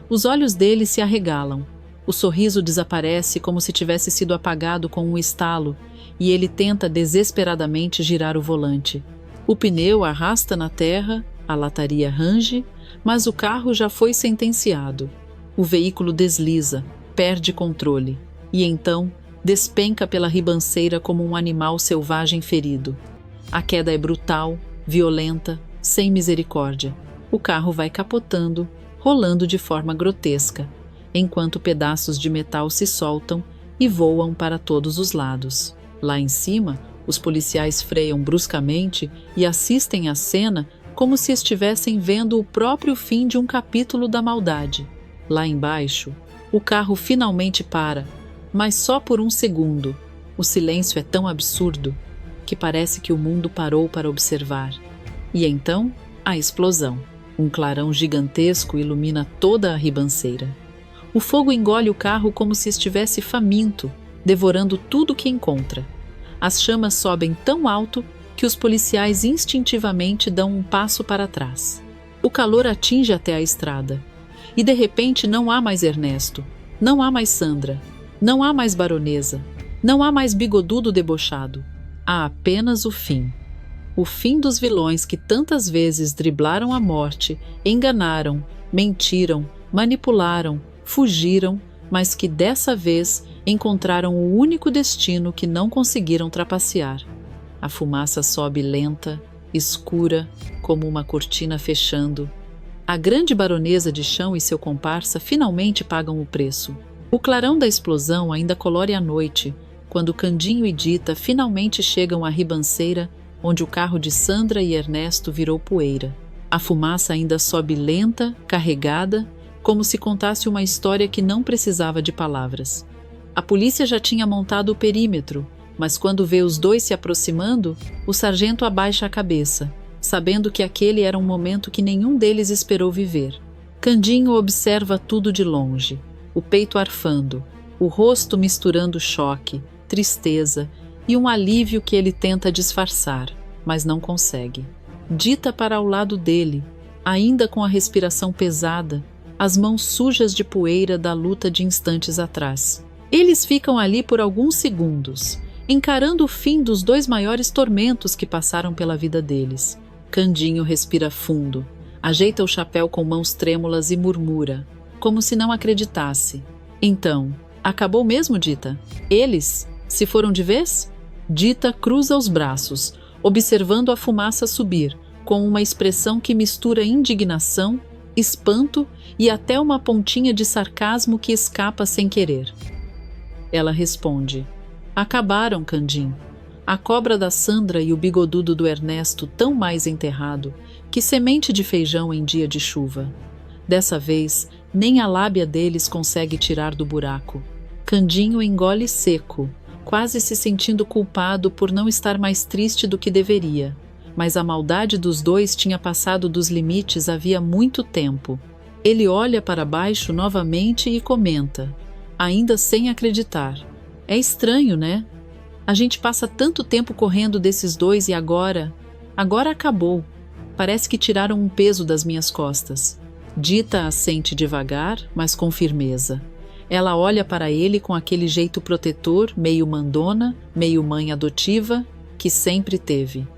S1: Os olhos dele se arregalam. O sorriso desaparece como se tivesse sido apagado com um estalo, e ele tenta desesperadamente girar o volante. O pneu arrasta na terra, a lataria range, mas o carro já foi sentenciado. O veículo desliza, perde controle, e então despenca pela ribanceira como um animal selvagem ferido. A queda é brutal, violenta, sem misericórdia. O carro vai capotando, rolando de forma grotesca, enquanto pedaços de metal se soltam e voam para todos os lados. Lá em cima, os policiais freiam bruscamente e assistem à cena como se estivessem vendo o próprio fim de um capítulo da maldade. Lá embaixo, o carro finalmente para, mas só por um segundo. O silêncio é tão absurdo que parece que o mundo parou para observar. E então, a explosão. Um clarão gigantesco ilumina toda a ribanceira. O fogo engole o carro como se estivesse faminto, devorando tudo que encontra. As chamas sobem tão alto que os policiais instintivamente dão um passo para trás. O calor atinge até a estrada. E de repente não há mais Ernesto, não há mais Sandra, não há mais baronesa, não há mais bigodudo debochado. Há apenas o fim. O fim dos vilões que tantas vezes driblaram a morte, enganaram, mentiram, manipularam, fugiram, mas que dessa vez encontraram o único destino que não conseguiram trapacear. A fumaça sobe lenta, escura, como uma cortina fechando. A grande baronesa de chão e seu comparsa finalmente pagam o preço. O clarão da explosão ainda colore a noite, quando Candinho e Dita finalmente chegam à ribanceira, onde o carro de Sandra e Ernesto virou poeira. A fumaça ainda sobe lenta, carregada, como se contasse uma história que não precisava de palavras. A polícia já tinha montado o perímetro, mas quando vê os dois se aproximando, o sargento abaixa a cabeça, sabendo que aquele era um momento que nenhum deles esperou viver. Candinho observa tudo de longe, o peito arfando, o rosto misturando choque, tristeza e um alívio que ele tenta disfarçar, mas não consegue. Dita para ao lado dele, ainda com a respiração pesada, as mãos sujas de poeira da luta de instantes atrás. Eles ficam ali por alguns segundos, encarando o fim dos dois maiores tormentos que passaram pela vida deles. Candinho respira fundo, ajeita o chapéu com mãos trêmulas e murmura, como se não acreditasse. Então, acabou mesmo, Dita? Eles se foram de vez? Dita cruza os braços, observando a fumaça subir, com uma expressão que mistura indignação, espanto e até uma pontinha de sarcasmo que escapa sem querer. Ela responde: acabaram, Candim. A cobra da Sandra e o bigodudo do Ernesto tão mais enterrado que semente de feijão em dia de chuva. Dessa vez, nem a lábia deles consegue tirar do buraco. Candinho engole seco, quase se sentindo culpado por não estar mais triste do que deveria. Mas a maldade dos dois tinha passado dos limites havia muito tempo. Ele olha para baixo novamente e comenta, ainda sem acreditar: é estranho, né? A gente passa tanto tempo correndo desses dois e agora acabou. Parece que tiraram um peso das minhas costas. Dita assente devagar, mas com firmeza. Ela olha para ele com aquele jeito protetor, meio mandona, meio mãe adotiva, que sempre teve.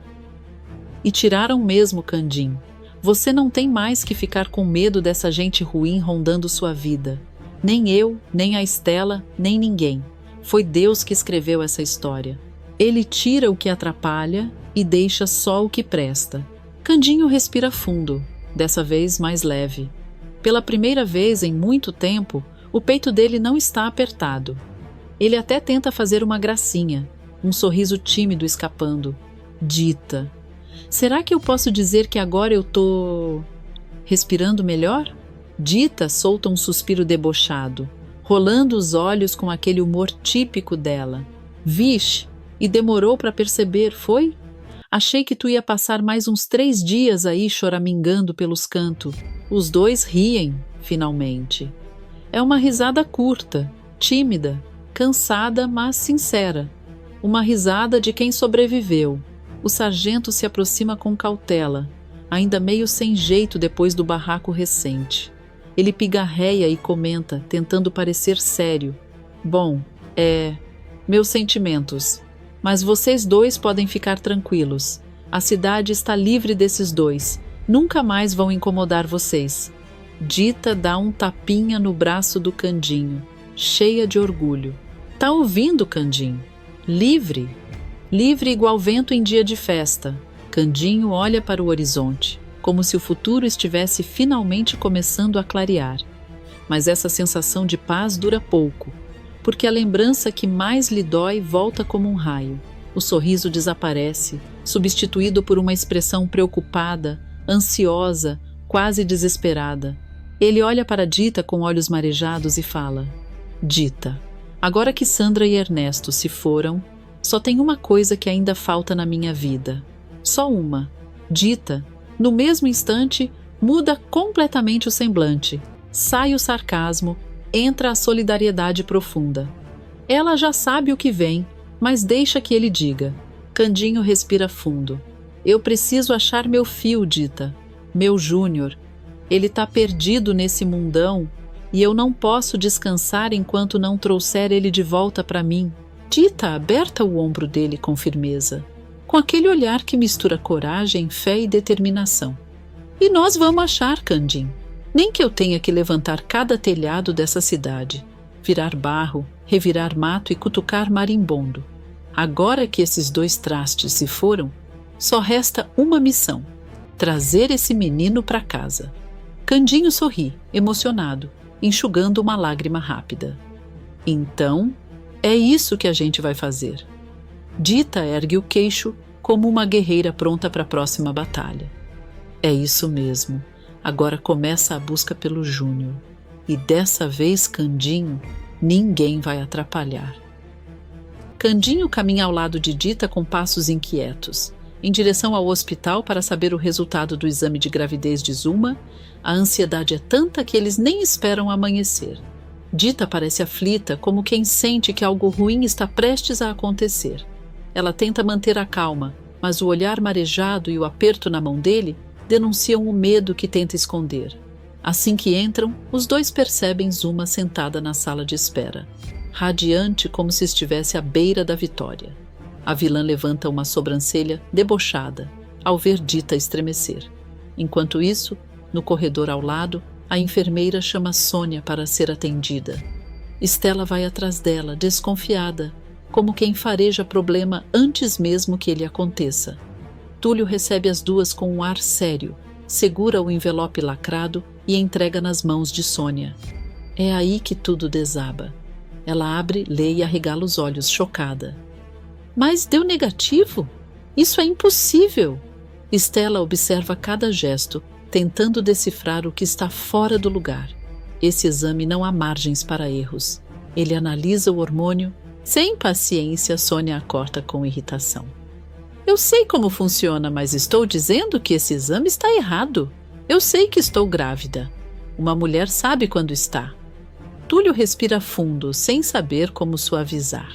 S1: E tiraram mesmo, Candim. Você não tem mais que ficar com medo dessa gente ruim rondando sua vida. Nem eu, nem a Estela, nem ninguém. Foi Deus que escreveu essa história. Ele tira o que atrapalha e deixa só o que presta. Candinho respira fundo, dessa vez mais leve. Pela primeira vez em muito tempo, o peito dele não está apertado. Ele até tenta fazer uma gracinha, um sorriso tímido escapando. Dita. Será que eu posso dizer que agora eu tô respirando melhor? Dita solta um suspiro debochado, rolando os olhos com aquele humor típico dela. Vixe, e demorou para perceber, foi? Achei que tu ia passar mais uns 3 dias aí choramingando pelos cantos. Os dois riem, finalmente. É uma risada curta, tímida, cansada, mas sincera. Uma risada de quem sobreviveu. O sargento se aproxima com cautela, ainda meio sem jeito depois do barraco recente. Ele pigarreia e comenta, tentando parecer sério. Bom, meus sentimentos. Mas vocês dois podem ficar tranquilos. A cidade está livre desses dois. Nunca mais vão incomodar vocês. Dita dá um tapinha no braço do Candinho, cheia de orgulho. Tá ouvindo, Candinho? Livre. Livre igual vento em dia de festa. Candinho olha para o horizonte, como se o futuro estivesse finalmente começando a clarear. Mas essa sensação de paz dura pouco, porque a lembrança que mais lhe dói volta como um raio. O sorriso desaparece, substituído por uma expressão preocupada, ansiosa, quase desesperada. Ele olha para Dita com olhos marejados e fala: Dita, agora que Sandra e Ernesto se foram, só tem uma coisa que ainda falta na minha vida. Só uma. Dita, no mesmo instante, muda completamente o semblante. Sai o sarcasmo, entra a solidariedade profunda. Ela já sabe o que vem, mas deixa que ele diga. Candinho respira fundo. Eu preciso achar meu fio, Dita. Meu Júnior. Ele tá perdido nesse mundão e eu não posso descansar enquanto não trouxer ele de volta para mim. Dita aberta o ombro dele com firmeza, com aquele olhar que mistura coragem, fé e determinação. E nós vamos achar, Candim. Nem que eu tenha que levantar cada telhado dessa cidade, virar barro, revirar mato e cutucar marimbondo. Agora que esses 2 trastes se foram, só resta uma missão: trazer esse menino para casa. Candinho sorri, emocionado, enxugando uma lágrima rápida. Então, é isso que a gente vai fazer. Dita ergue o queixo como uma guerreira pronta para a próxima batalha. É isso mesmo. Agora começa a busca pelo Júnior. E dessa vez, Candinho, ninguém vai atrapalhar. Candinho caminha ao lado de Dita com passos inquietos, em direção ao hospital para saber o resultado do exame de gravidez de Zuma. A ansiedade é tanta que eles nem esperam amanhecer. Dita parece aflita, como quem sente que algo ruim está prestes a acontecer. Ela tenta manter a calma, mas o olhar marejado e o aperto na mão dele denunciam o medo que tenta esconder. Assim que entram, os dois percebem Zuma sentada na sala de espera, radiante como se estivesse à beira da vitória. A vilã levanta uma sobrancelha debochada ao ver Dita estremecer. Enquanto isso, no corredor ao lado, a enfermeira chama Sônia para ser atendida. Estela vai atrás dela, desconfiada, como quem fareja problema antes mesmo que ele aconteça. Túlio recebe as duas com um ar sério, segura o envelope lacrado e entrega nas mãos de Sônia. É aí que tudo desaba. Ela abre, lê e arregala os olhos, chocada. Mas deu negativo? Isso é impossível! Estela observa cada gesto, tentando decifrar o que está fora do lugar. Esse exame não há margens para erros. Ele analisa o hormônio. Sem paciência, Sônia a corta com irritação. Eu sei como funciona, mas estou dizendo que esse exame está errado. Eu sei que estou grávida. Uma mulher sabe quando está. Túlio respira fundo, sem saber como suavizar.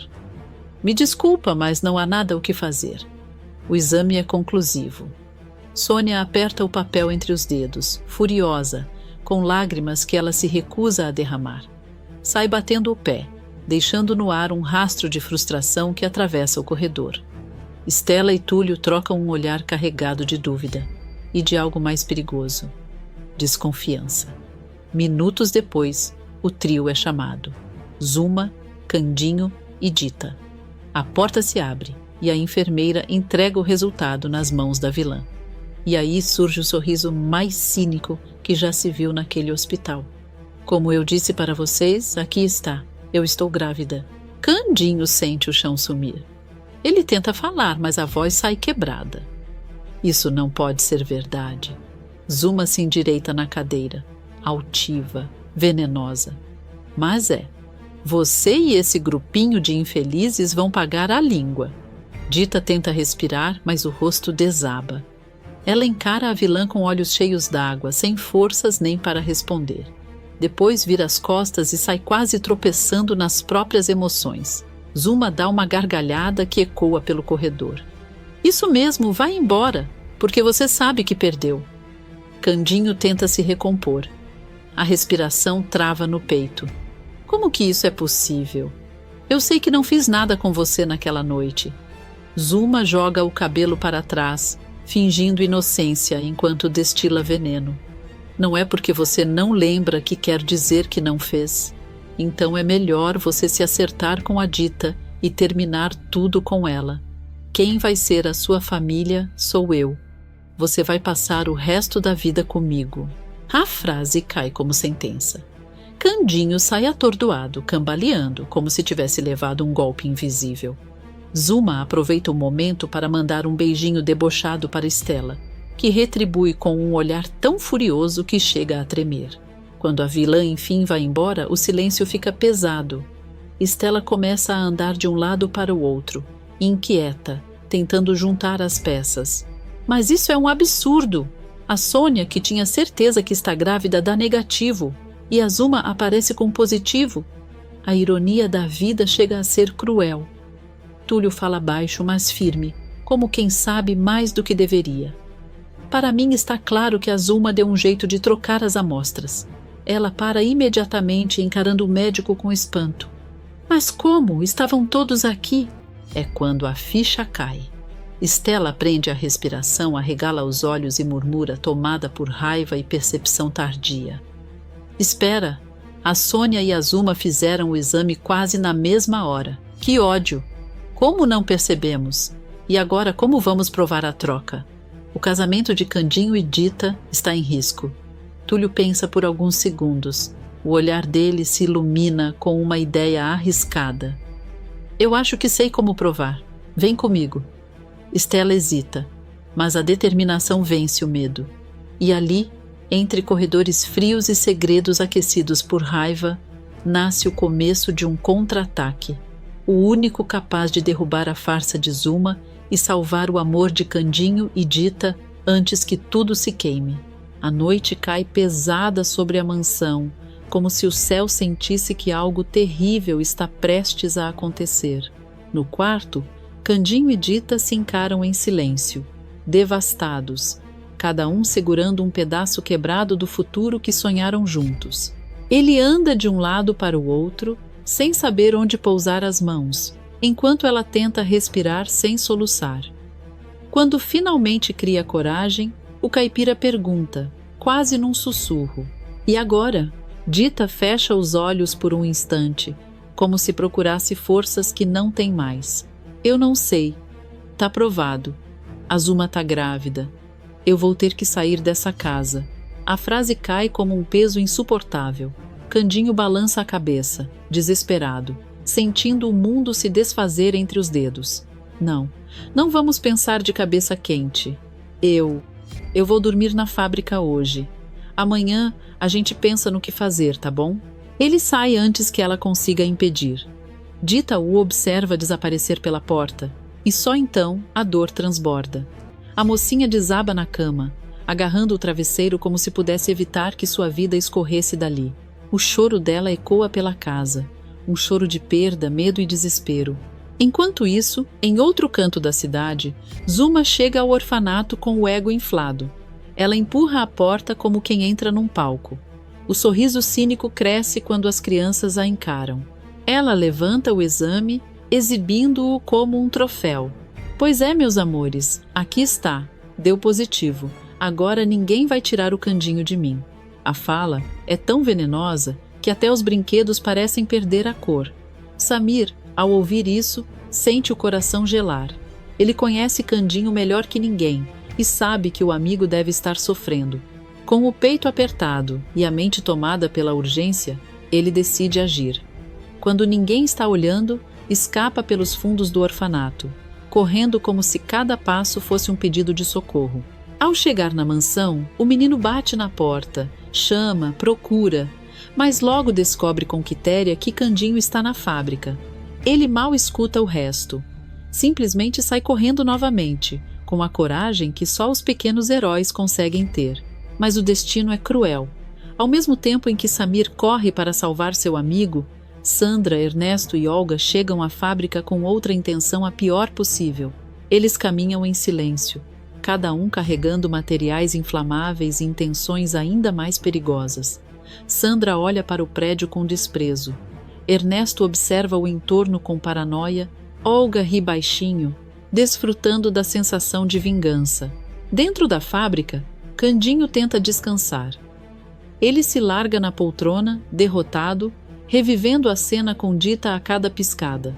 S1: Me desculpa, mas não há nada o que fazer. O exame é conclusivo. Sônia aperta o papel entre os dedos, furiosa, com lágrimas que ela se recusa a derramar. Sai batendo o pé, deixando no ar um rastro de frustração que atravessa o corredor. Stella e Túlio trocam um olhar carregado de dúvida e de algo mais perigoso: desconfiança. Minutos depois, o trio é chamado: Zuma, Candinho e Dita. A porta se abre e a enfermeira entrega o resultado nas mãos da vilã. E aí surge o sorriso mais cínico que já se viu naquele hospital. Como eu disse para vocês, aqui está. Eu estou grávida. Candinho sente o chão sumir. Ele tenta falar, mas a voz sai quebrada. Isso não pode ser verdade. Zuma se endireita na cadeira, altiva, venenosa. Mas é. Você e esse grupinho de infelizes vão pagar a língua. Dita tenta respirar, mas o rosto desaba. Ela encara a vilã com olhos cheios d'água, sem forças nem para responder. Depois vira as costas e sai quase tropeçando nas próprias emoções. Zuma dá uma gargalhada que ecoa pelo corredor. Isso mesmo, vai embora, porque você sabe que perdeu. Candinho tenta se recompor. A respiração trava no peito. Como que isso é possível? Eu sei que não fiz nada com você naquela noite. Zuma joga o cabelo para trás, fingindo inocência enquanto destila veneno. Não é porque você não lembra que quer dizer que não fez. Então é melhor você se acertar com a Dita e terminar tudo com ela. Quem vai ser a sua família sou eu. Você vai passar o resto da vida comigo. A frase cai como sentença. Candinho sai atordoado, cambaleando, como se tivesse levado um golpe invisível. Zuma aproveita o momento para mandar um beijinho debochado para Stella, que retribui com um olhar tão furioso que chega a tremer. Quando a vilã enfim vai embora, o silêncio fica pesado. Stella começa a andar de um lado para o outro, inquieta, tentando juntar as peças. Mas isso é um absurdo! A Sônia, que tinha certeza que está grávida, dá negativo, e a Zuma aparece com positivo. A ironia da vida chega a ser cruel. Túlio fala baixo, mas firme, como quem sabe mais do que deveria. Para mim está claro que a Zuma deu um jeito de trocar as amostras. Ela para imediatamente, encarando o médico com espanto. Mas como? Estavam todos aqui? É quando a ficha cai. Stella prende a respiração, arregala os olhos e murmura, tomada por raiva e percepção tardia. Espera, a Sônia e a Zuma fizeram o exame quase na mesma hora. Que ódio! Como não percebemos? E agora como vamos provar a troca? O casamento de Candinho e Dita está em risco. Túlio pensa por alguns segundos. O olhar dele se ilumina com uma ideia arriscada. Eu acho que sei como provar. Vem comigo. Stella hesita, mas a determinação vence o medo. E ali, entre corredores frios e segredos aquecidos por raiva, nasce o começo de um contra-ataque. O único capaz de derrubar a farsa de Zuma e salvar o amor de Candinho e Dita antes que tudo se queime. A noite cai pesada sobre a mansão, como se o céu sentisse que algo terrível está prestes a acontecer. No quarto, Candinho e Dita se encaram em silêncio, devastados, cada um segurando um pedaço quebrado do futuro que sonharam juntos. Ele anda de um lado para o outro, sem saber onde pousar as mãos, enquanto ela tenta respirar sem soluçar. Quando finalmente cria coragem, o caipira pergunta, quase num sussurro: "E agora?" Dita fecha os olhos por um instante, como se procurasse forças que não tem mais. "Eu não sei. Tá provado. A Zuma tá grávida. Eu vou ter que sair dessa casa." A frase cai como um peso insuportável. Candinho balança a cabeça, desesperado, sentindo o mundo se desfazer entre os dedos. Não vamos pensar de cabeça quente. Eu vou dormir na fábrica hoje. Amanhã a gente pensa no que fazer, tá bom? Ele sai antes que ela consiga impedir. Dita o observa desaparecer pela porta, e só então a dor transborda. A mocinha desaba na cama, agarrando o travesseiro como se pudesse evitar que sua vida escorresse dali. O choro dela ecoa pela casa, um choro de perda, medo e desespero. Enquanto isso, em outro canto da cidade, Zuma chega ao orfanato com o ego inflado. Ela empurra a porta como quem entra num palco. O sorriso cínico cresce quando as crianças a encaram. Ela levanta o exame, exibindo-o como um troféu. Pois é, meus amores, aqui está. Deu positivo. Agora ninguém vai tirar o candinho de mim. A fala é tão venenosa que até os brinquedos parecem perder a cor. Samir, ao ouvir isso, sente o coração gelar. Ele conhece Candinho melhor que ninguém e sabe que o amigo deve estar sofrendo. Com o peito apertado e a mente tomada pela urgência, ele decide agir. Quando ninguém está olhando, escapa pelos fundos do orfanato, correndo como se cada passo fosse um pedido de socorro. Ao chegar na mansão, o menino bate na porta, chama, procura, mas logo descobre com Quitéria que Candinho está na fábrica. Ele mal escuta o resto. Simplesmente sai correndo novamente, com a coragem que só os pequenos heróis conseguem ter. Mas o destino é cruel. Ao mesmo tempo em que Samir corre para salvar seu amigo, Sandra, Ernesto e Olga chegam à fábrica com outra intenção a pior possível. Eles caminham em silêncio, cada um carregando materiais inflamáveis e intenções ainda mais perigosas. Sandra olha para o prédio com desprezo. Ernesto observa o entorno com paranoia. Olga ri baixinho, desfrutando da sensação de vingança. Dentro da fábrica, Candinho tenta descansar. Ele se larga na poltrona, derrotado, revivendo a cena com Dita a cada piscada.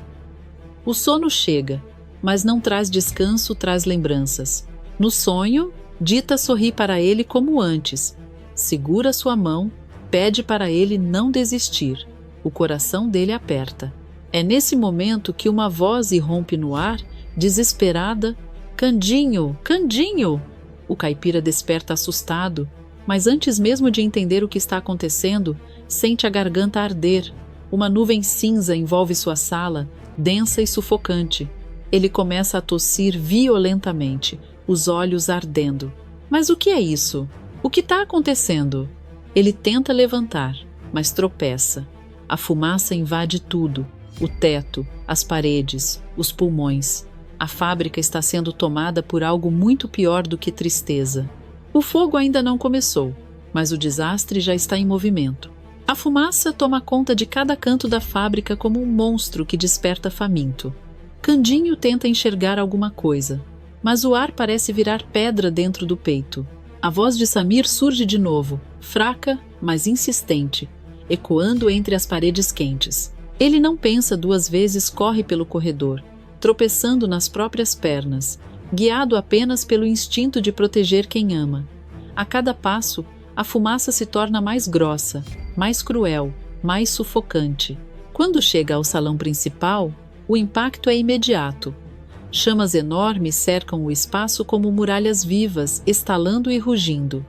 S1: O sono chega, mas não traz descanso, traz lembranças. No sonho, Dita sorri para ele como antes, segura sua mão, pede para ele não desistir. O coração dele aperta. É nesse momento que uma voz irrompe no ar, desesperada: Candinho! Candinho! O caipira desperta assustado, mas antes mesmo de entender o que está acontecendo, sente a garganta arder. Uma nuvem cinza envolve sua sala, densa e sufocante. Ele começa a tossir violentamente, os olhos ardendo. Mas o que é isso? O que está acontecendo? Ele tenta levantar, mas tropeça. A fumaça invade tudo, o teto, as paredes, os pulmões. A fábrica está sendo tomada por algo muito pior do que tristeza. O fogo ainda não começou, mas o desastre já está em movimento. A fumaça toma conta de cada canto da fábrica como um monstro que desperta faminto. Candinho tenta enxergar alguma coisa, mas o ar parece virar pedra dentro do peito. A voz de Samir surge de novo, fraca, mas insistente, ecoando entre as paredes quentes. Ele não pensa duas vezes, corre pelo corredor, tropeçando nas próprias pernas, guiado apenas pelo instinto de proteger quem ama. A cada passo, a fumaça se torna mais grossa, mais cruel, mais sufocante. Quando chega ao salão principal, o impacto é imediato. Chamas enormes cercam o espaço como muralhas vivas, estalando e rugindo.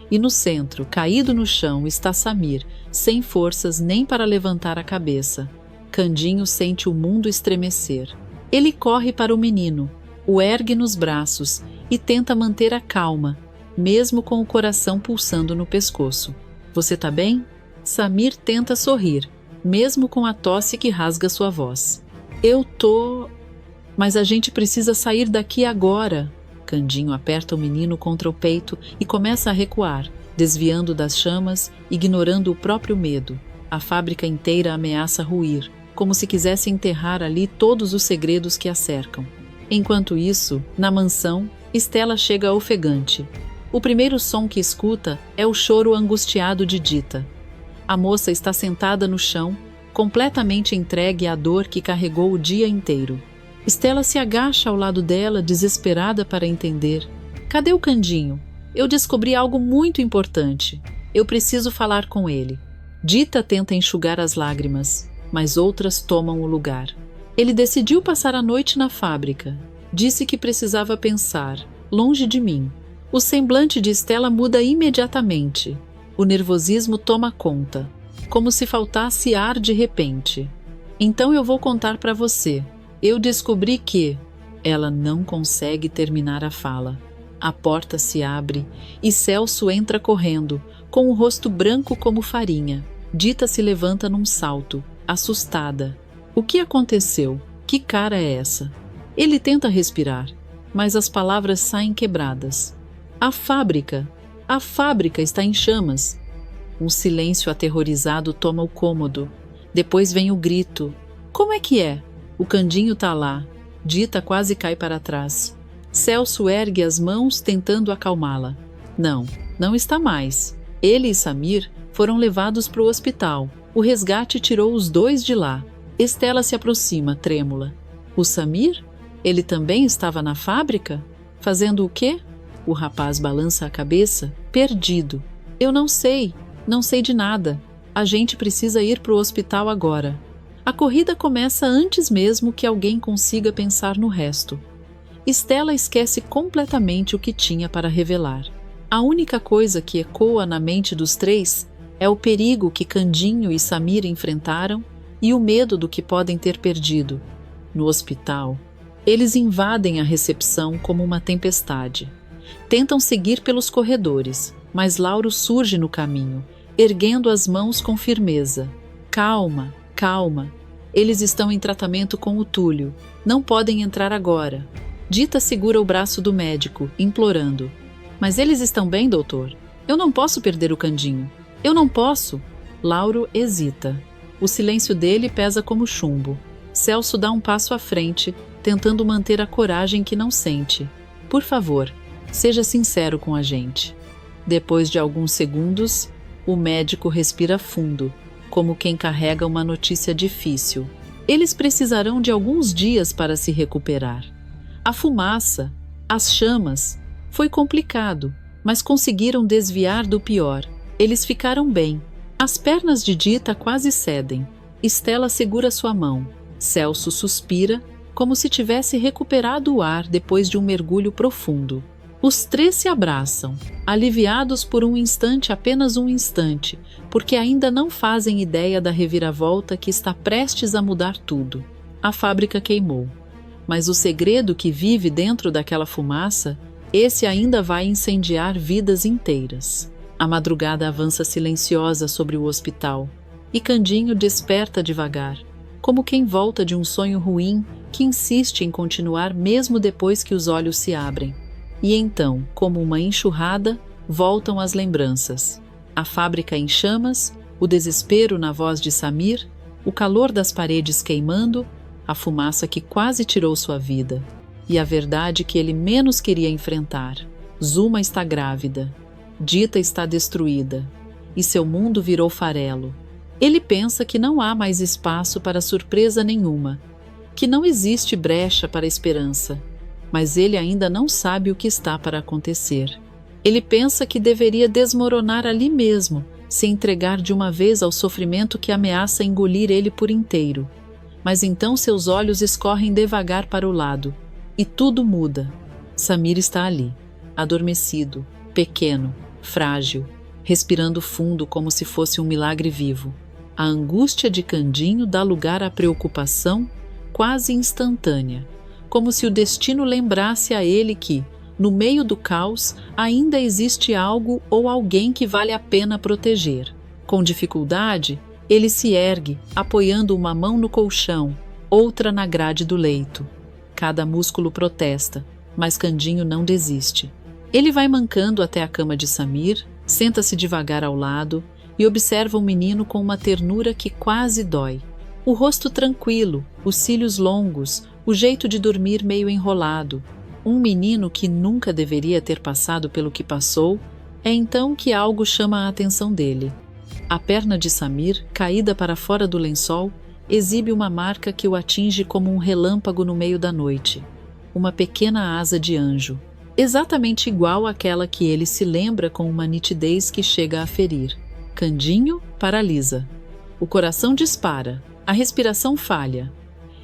S1: E no centro, caído no chão, está Samir, sem forças nem para levantar a cabeça. Candinho sente o mundo estremecer. Ele corre para o menino, o ergue nos braços e tenta manter a calma, mesmo com o coração pulsando no pescoço. Você tá bem? Samir tenta sorrir, mesmo com a tosse que rasga sua voz. Eu tô... Mas a gente precisa sair daqui agora. Candinho aperta o menino contra o peito e começa a recuar, desviando das chamas, ignorando o próprio medo. A fábrica inteira ameaça ruir, como se quisesse enterrar ali todos os segredos que a cercam. Enquanto isso, na mansão, Estela chega ofegante. O primeiro som que escuta é o choro angustiado de Dita. A moça está sentada no chão, completamente entregue à dor que carregou o dia inteiro. Estela se agacha ao lado dela, desesperada para entender. Cadê o Candinho? Eu descobri algo muito importante. Eu preciso falar com ele. Dita tenta enxugar as lágrimas, mas outras tomam o lugar. Ele decidiu passar a noite na fábrica. Disse que precisava pensar, longe de mim. O semblante de Estela muda imediatamente. O nervosismo toma conta, como se faltasse ar de repente. Então eu vou contar para você. Eu descobri que... Ela não consegue terminar a fala. A porta se abre e Celso entra correndo, com o rosto branco como farinha. Dita se levanta num salto, assustada. O que aconteceu? Que cara é essa? Ele tenta respirar, mas as palavras saem quebradas. A fábrica está em chamas. Um silêncio aterrorizado toma o cômodo. Depois vem o grito. Como é que é? O Candinho tá lá. Dita quase cai para trás. Celso ergue as mãos tentando acalmá-la. Não, não está mais. Ele e Samir foram levados para o hospital. O resgate tirou os dois de lá. Estela se aproxima, trêmula. O Samir? Ele também estava na fábrica? Fazendo o quê? O rapaz balança a cabeça, perdido. Eu não sei de nada. A gente precisa ir para o hospital agora. A corrida começa antes mesmo que alguém consiga pensar no resto. Estela esquece completamente o que tinha para revelar. A única coisa que ecoa na mente dos três é o perigo que Candinho e Samir enfrentaram e o medo do que podem ter perdido. No hospital, eles invadem a recepção como uma tempestade. Tentam seguir pelos corredores, mas Lauro surge no caminho, erguendo as mãos com firmeza. Calma, calma. Eles estão em tratamento com o Túlio. Não podem entrar agora. Dita segura o braço do médico, implorando. Mas eles estão bem, doutor? Eu não posso perder o Candinho. Eu não posso. Lauro hesita. O silêncio dele pesa como chumbo. Celso dá um passo à frente, tentando manter a coragem que não sente. Por favor, seja sincero com a gente. Depois de alguns segundos, o médico respira fundo, como quem carrega uma notícia difícil. Eles precisarão de alguns dias para se recuperar. A fumaça, as chamas, foi complicado, mas conseguiram desviar do pior. Eles ficaram bem. As pernas de Dita quase cedem. Estela segura sua mão. Celso suspira, como se tivesse recuperado o ar depois de um mergulho profundo. Os três se abraçam, aliviados por um instante, apenas um instante, porque ainda não fazem ideia da reviravolta que está prestes a mudar tudo. A fábrica queimou. Mas o segredo que vive dentro daquela fumaça, esse ainda vai incendiar vidas inteiras. A madrugada avança silenciosa sobre o hospital, e Candinho desperta devagar, como quem volta de um sonho ruim que insiste em continuar mesmo depois que os olhos se abrem. E então, como uma enxurrada, voltam as lembranças. A fábrica em chamas, o desespero na voz de Samir, o calor das paredes queimando, a fumaça que quase tirou sua vida. E a verdade que ele menos queria enfrentar. Zuma está grávida. Dita está destruída. E seu mundo virou farelo. Ele pensa que não há mais espaço para surpresa nenhuma, que não existe brecha para esperança. Mas ele ainda não sabe o que está para acontecer. Ele pensa que deveria desmoronar ali mesmo, se entregar de uma vez ao sofrimento que ameaça engolir ele por inteiro. Mas então seus olhos escorrem devagar para o lado, e tudo muda. Samir está ali, adormecido, pequeno, frágil, respirando fundo como se fosse um milagre vivo. A angústia de Candinho dá lugar à preocupação quase instantânea, como se o destino lembrasse a ele que, no meio do caos, ainda existe algo ou alguém que vale a pena proteger. Com dificuldade, ele se ergue, apoiando uma mão no colchão, outra na grade do leito. Cada músculo protesta, mas Candinho não desiste. Ele vai mancando até a cama de Samir, senta-se devagar ao lado e observa o menino com uma ternura que quase dói. O rosto tranquilo, os cílios longos, o jeito de dormir meio enrolado. Um menino que nunca deveria ter passado pelo que passou, é então que algo chama a atenção dele. A perna de Samir, caída para fora do lençol, exibe uma marca que o atinge como um relâmpago no meio da noite. Uma pequena asa de anjo, exatamente igual àquela que ele se lembra com uma nitidez que chega a ferir. Candinho paralisa. O coração dispara, a respiração falha.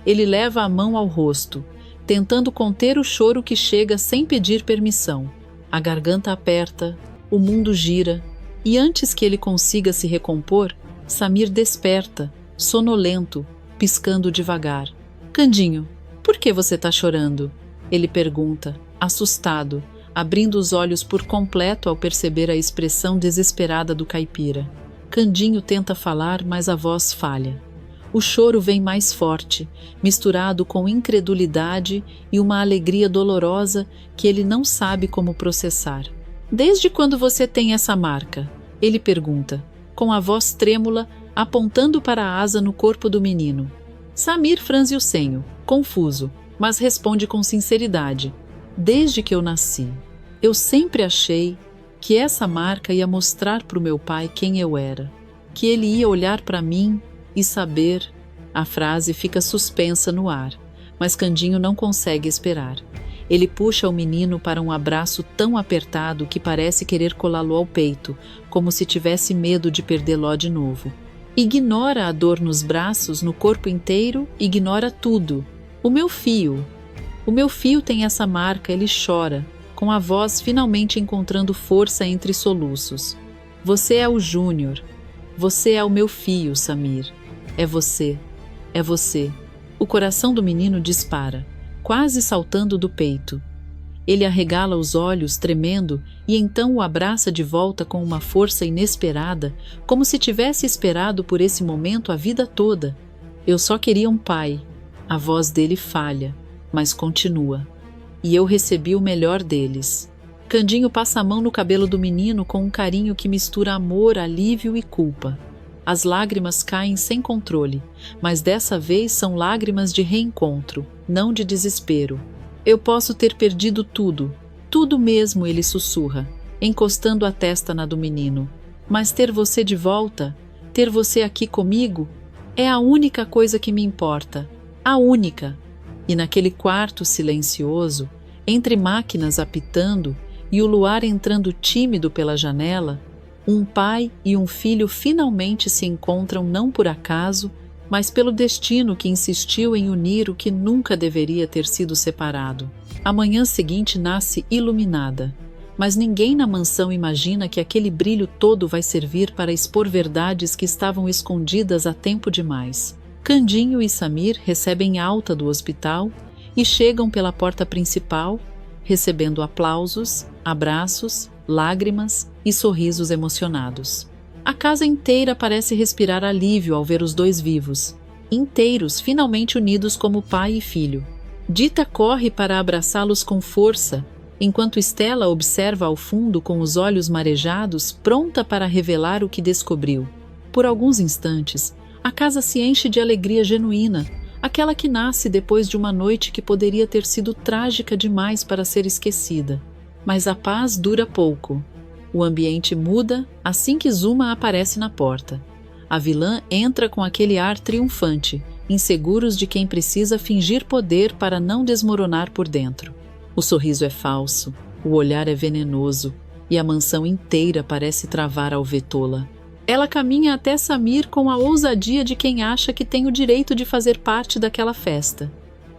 S1: Ele leva a mão ao rosto, tentando conter o choro que chega sem pedir permissão. A garganta aperta, o mundo gira, e antes que ele consiga se recompor, Samir desperta, sonolento, piscando devagar. Candinho, por que você está chorando? Ele pergunta, assustado, abrindo os olhos por completo ao perceber a expressão desesperada do caipira. Candinho tenta falar, mas a voz falha. O choro vem mais forte, misturado com incredulidade e uma alegria dolorosa que ele não sabe como processar. Desde quando você tem essa marca? Ele pergunta, com a voz trêmula, apontando para a asa no corpo do menino. Samir franze o senho, confuso, mas responde com sinceridade. Desde que eu nasci. Eu sempre achei que essa marca ia mostrar para o meu pai quem eu era, que ele ia olhar para mim e saber. A frase fica suspensa no ar, mas Candinho não consegue esperar. Ele puxa o menino para um abraço tão apertado que parece querer colá-lo ao peito, como se tivesse medo de perdê-lo de novo. Ignora a dor nos braços, no corpo inteiro, ignora tudo. O meu fio tem essa marca, ele chora, com a voz finalmente encontrando força entre soluços. Você é o Júnior. Você é o meu fio, Samir. É você. É você. O coração do menino dispara, quase saltando do peito. Ele arregala os olhos, tremendo, e então o abraça de volta com uma força inesperada, como se tivesse esperado por esse momento a vida toda. Eu só queria um pai. A voz dele falha, mas continua. E eu recebi o melhor deles. Candinho passa a mão no cabelo do menino com um carinho que mistura amor, alívio e culpa. As lágrimas caem sem controle, mas dessa vez são lágrimas de reencontro, não de desespero. Eu posso ter perdido tudo, tudo mesmo, ele sussurra, encostando a testa na do menino. Mas ter você de volta, ter você aqui comigo, é a única coisa que me importa, a única. E naquele quarto silencioso, entre máquinas apitando e o luar entrando tímido pela janela, um pai e um filho finalmente se encontram não por acaso, mas pelo destino que insistiu em unir o que nunca deveria ter sido separado. A manhã seguinte nasce iluminada, mas ninguém na mansão imagina que aquele brilho todo vai servir para expor verdades que estavam escondidas há tempo demais. Candinho e Samir recebem alta do hospital e chegam pela porta principal, recebendo aplausos, abraços, lágrimas e sorrisos emocionados. A casa inteira parece respirar alívio ao ver os dois vivos, inteiros, finalmente unidos como pai e filho. Dita corre para abraçá-los com força, enquanto Estela observa ao fundo com os olhos marejados, pronta para revelar o que descobriu. Por alguns instantes, a casa se enche de alegria genuína, aquela que nasce depois de uma noite que poderia ter sido trágica demais para ser esquecida. Mas a paz dura pouco. O ambiente muda assim que Zuma aparece na porta. A vilã entra com aquele ar triunfante, inseguros de quem precisa fingir poder para não desmoronar por dentro. O sorriso é falso, o olhar é venenoso e a mansão inteira parece travar ao vê-la. Ela caminha até Samir com a ousadia de quem acha que tem o direito de fazer parte daquela festa.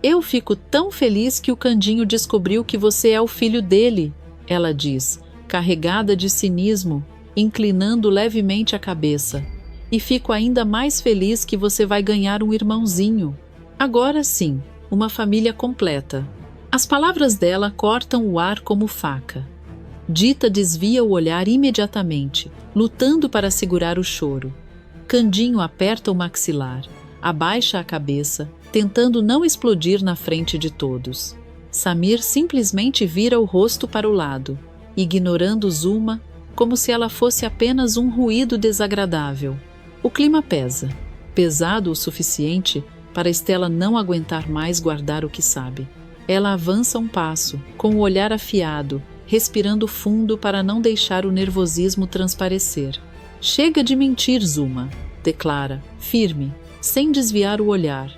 S1: Eu fico tão feliz que o Candinho descobriu que você é o filho dele, ela diz, carregada de cinismo, inclinando levemente a cabeça. E fico ainda mais feliz que você vai ganhar um irmãozinho. Agora sim, uma família completa. As palavras dela cortam o ar como faca. Dita desvia o olhar imediatamente, lutando para segurar o choro. Candinho aperta o maxilar, abaixa a cabeça, tentando não explodir na frente de todos. Samir simplesmente vira o rosto para o lado, ignorando Zuma como se ela fosse apenas um ruído desagradável. O clima pesa, pesado o suficiente para Estela não aguentar mais guardar o que sabe. Ela avança um passo, com o olhar afiado, respirando fundo para não deixar o nervosismo transparecer. Chega de mentir, Zuma, declara, firme, sem desviar o olhar.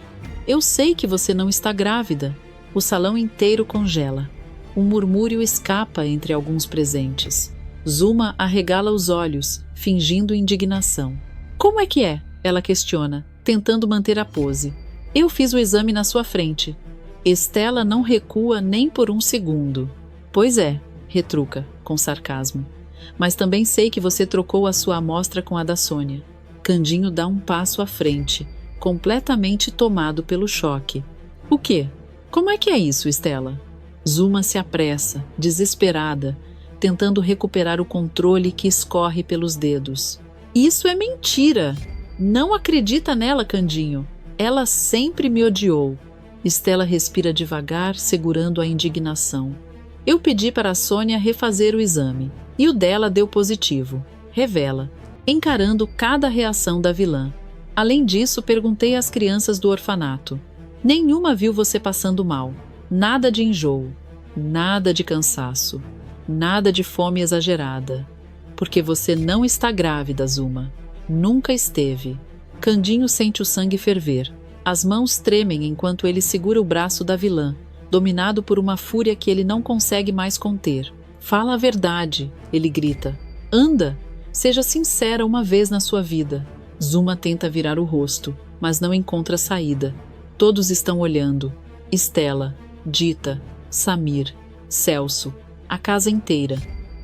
S1: Eu sei que você não está grávida. O salão inteiro congela. Um murmúrio escapa entre alguns presentes. Zuma arregala os olhos, fingindo indignação. Como é que é? Ela questiona, tentando manter a pose. Eu fiz o exame na sua frente. Estela não recua nem por um segundo. Pois é, retruca, com sarcasmo. Mas também sei que você trocou a sua amostra com a da Sônia. Candinho dá um passo à frente, completamente tomado pelo choque. O quê? Como é que é isso, Estela? Zuma se apressa, desesperada, tentando recuperar o controle que escorre pelos dedos. Isso é mentira! Não acredita nela, Candinho. Ela sempre me odiou. Estela respira devagar, segurando a indignação. Eu pedi para a Sônia refazer o exame, e o dela deu positivo. Revela, encarando cada reação da vilã. Além disso, perguntei às crianças do orfanato. Nenhuma viu você passando mal. Nada de enjoo, nada de cansaço, nada de fome exagerada. Porque você não está grávida, Zuma. Nunca esteve. Candinho sente o sangue ferver. As mãos tremem enquanto ele segura o braço da vilã, dominado por uma fúria que ele não consegue mais conter. Fala a verdade, ele grita. Anda, seja sincera uma vez na sua vida. Zuma tenta virar o rosto, mas não encontra saída. Todos estão olhando. Estela, Dita, Samir, Celso, a casa inteira.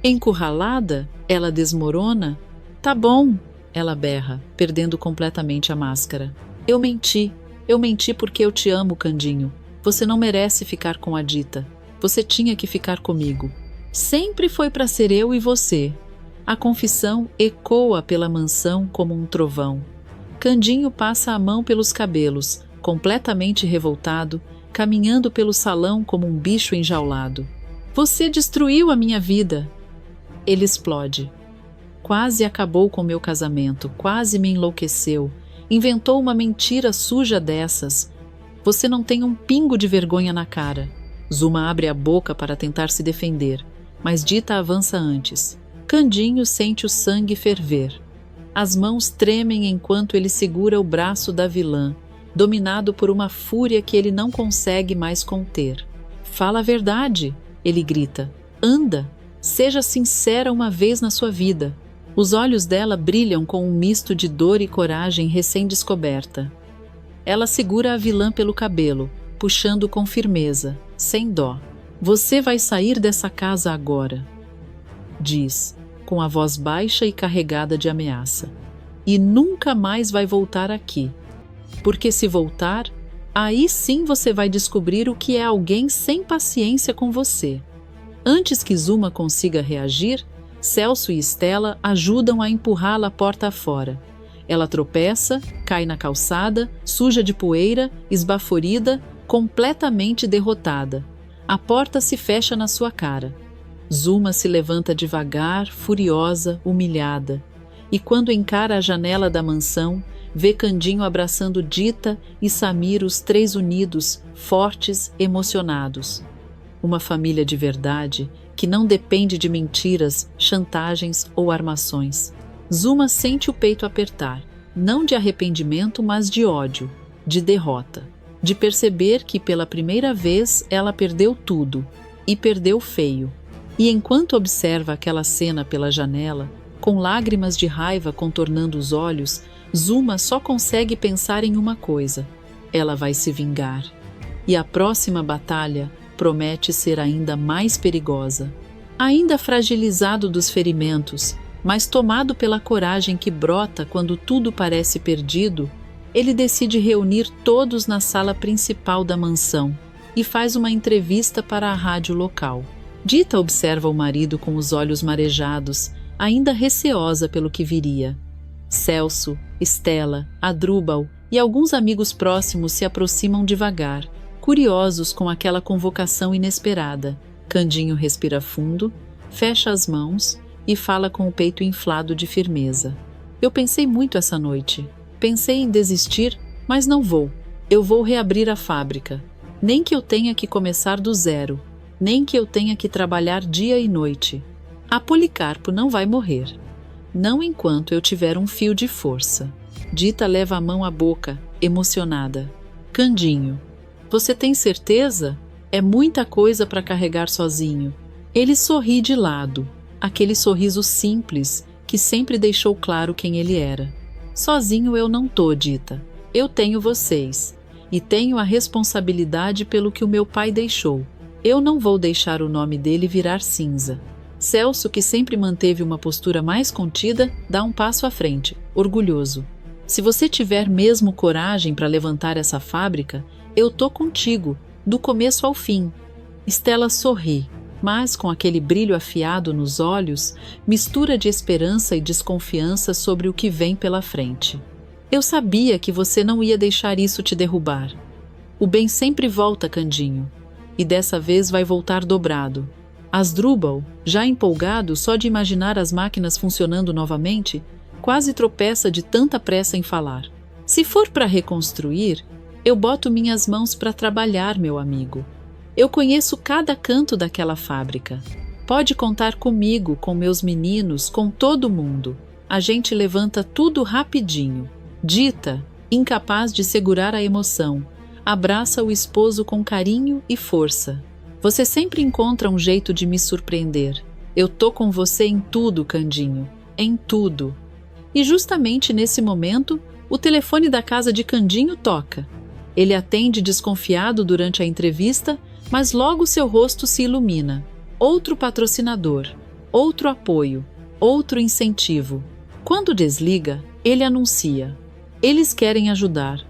S1: Encurralada, ela desmorona. Tá bom, ela berra, perdendo completamente a máscara. Eu menti porque eu te amo, Candinho. Você não merece ficar com a Dita. Você tinha que ficar comigo. Sempre foi para ser eu e você. A confissão ecoa pela mansão como um trovão. Candinho passa a mão pelos cabelos, completamente revoltado, caminhando pelo salão como um bicho enjaulado. Você destruiu a minha vida. Ele explode. Quase acabou com meu casamento, quase me enlouqueceu. Inventou uma mentira suja dessas. Você não tem um pingo de vergonha na cara. Zuma abre a boca para tentar se defender, mas Dita avança antes. Candinho sente o sangue ferver. As mãos tremem enquanto ele segura o braço da vilã, dominado por uma fúria que ele não consegue mais conter. Fala a verdade, ele grita. Anda, seja sincera uma vez na sua vida. Os olhos dela brilham com um misto de dor e coragem recém-descoberta. Ela segura a vilã pelo cabelo, puxando com firmeza, sem dó. Você vai sair dessa casa agora, diz, com a voz baixa e carregada de ameaça. E nunca mais vai voltar aqui. Porque se voltar, aí sim você vai descobrir o que é alguém sem paciência com você. Antes que Zuma consiga reagir, Celso e Estela ajudam a empurrá-la porta afora. Ela tropeça, cai na calçada, suja de poeira, esbaforida, completamente derrotada. A porta se fecha na sua cara. Zuma se levanta devagar, furiosa, humilhada. E quando encara a janela da mansão, vê Candinho abraçando Dita e Samir, os três unidos, fortes, emocionados. Uma família de verdade que não depende de mentiras, chantagens ou armações. Zuma sente o peito apertar, não de arrependimento, mas de ódio, de derrota, de perceber que pela primeira vez ela perdeu tudo, e perdeu feio. E enquanto observa aquela cena pela janela, com lágrimas de raiva contornando os olhos, Zuma só consegue pensar em uma coisa: ela vai se vingar. E a próxima batalha promete ser ainda mais perigosa. Ainda fragilizado dos ferimentos, mas tomado pela coragem que brota quando tudo parece perdido, ele decide reunir todos na sala principal da mansão e faz uma entrevista para a rádio local. Dita observa o marido com os olhos marejados, ainda receosa pelo que viria. Celso, Estela, Adrúbal e alguns amigos próximos se aproximam devagar, curiosos com aquela convocação inesperada. Candinho respira fundo, fecha as mãos e fala com o peito inflado de firmeza. Eu pensei muito essa noite. Pensei em desistir, mas não vou. Eu vou reabrir a fábrica. Nem que eu tenha que começar do zero, nem que eu tenha que trabalhar dia e noite. A Policarpo não vai morrer. Não enquanto eu tiver um fio de força. Dita leva a mão à boca, emocionada. Candinho, você tem certeza? É muita coisa para carregar sozinho. Ele sorri de lado, aquele sorriso simples que sempre deixou claro quem ele era. Sozinho eu não tô, Dita. Eu tenho vocês. E tenho a responsabilidade pelo que o meu pai deixou. Eu não vou deixar o nome dele virar cinza. Celso, que sempre manteve uma postura mais contida, dá um passo à frente, orgulhoso. Se você tiver mesmo coragem para levantar essa fábrica, eu tô contigo, do começo ao fim. Estela sorri, mas com aquele brilho afiado nos olhos, mistura de esperança e desconfiança sobre o que vem pela frente. Eu sabia que você não ia deixar isso te derrubar. O bem sempre volta, Candinho. E dessa vez vai voltar dobrado. Asdrúbal, já empolgado só de imaginar as máquinas funcionando novamente, quase tropeça de tanta pressa em falar. Se for para reconstruir, eu boto minhas mãos para trabalhar, meu amigo. Eu conheço cada canto daquela fábrica. Pode contar comigo, com meus meninos, com todo mundo. A gente levanta tudo rapidinho. Dita, incapaz de segurar a emoção, abraça o esposo com carinho e força. Você sempre encontra um jeito de me surpreender. Eu tô com você em tudo, Candinho. Em tudo. E justamente nesse momento, o telefone da casa de Candinho toca. Ele atende desconfiado durante a entrevista, mas logo seu rosto se ilumina. Outro patrocinador, outro apoio, outro incentivo. Quando desliga, ele anuncia. Eles querem ajudar.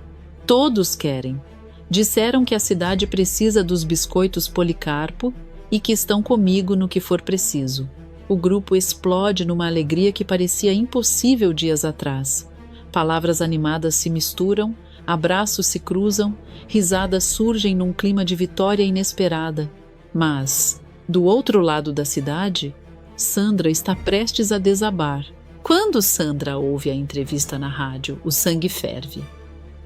S1: Todos querem. Disseram que a cidade precisa dos biscoitos Policarpo e que estão comigo no que for preciso. O grupo explode numa alegria que parecia impossível dias atrás. Palavras animadas se misturam, abraços se cruzam, risadas surgem num clima de vitória inesperada. Mas, do outro lado da cidade, Sandra está prestes a desabar. Quando Sandra ouve a entrevista na rádio, o sangue ferve.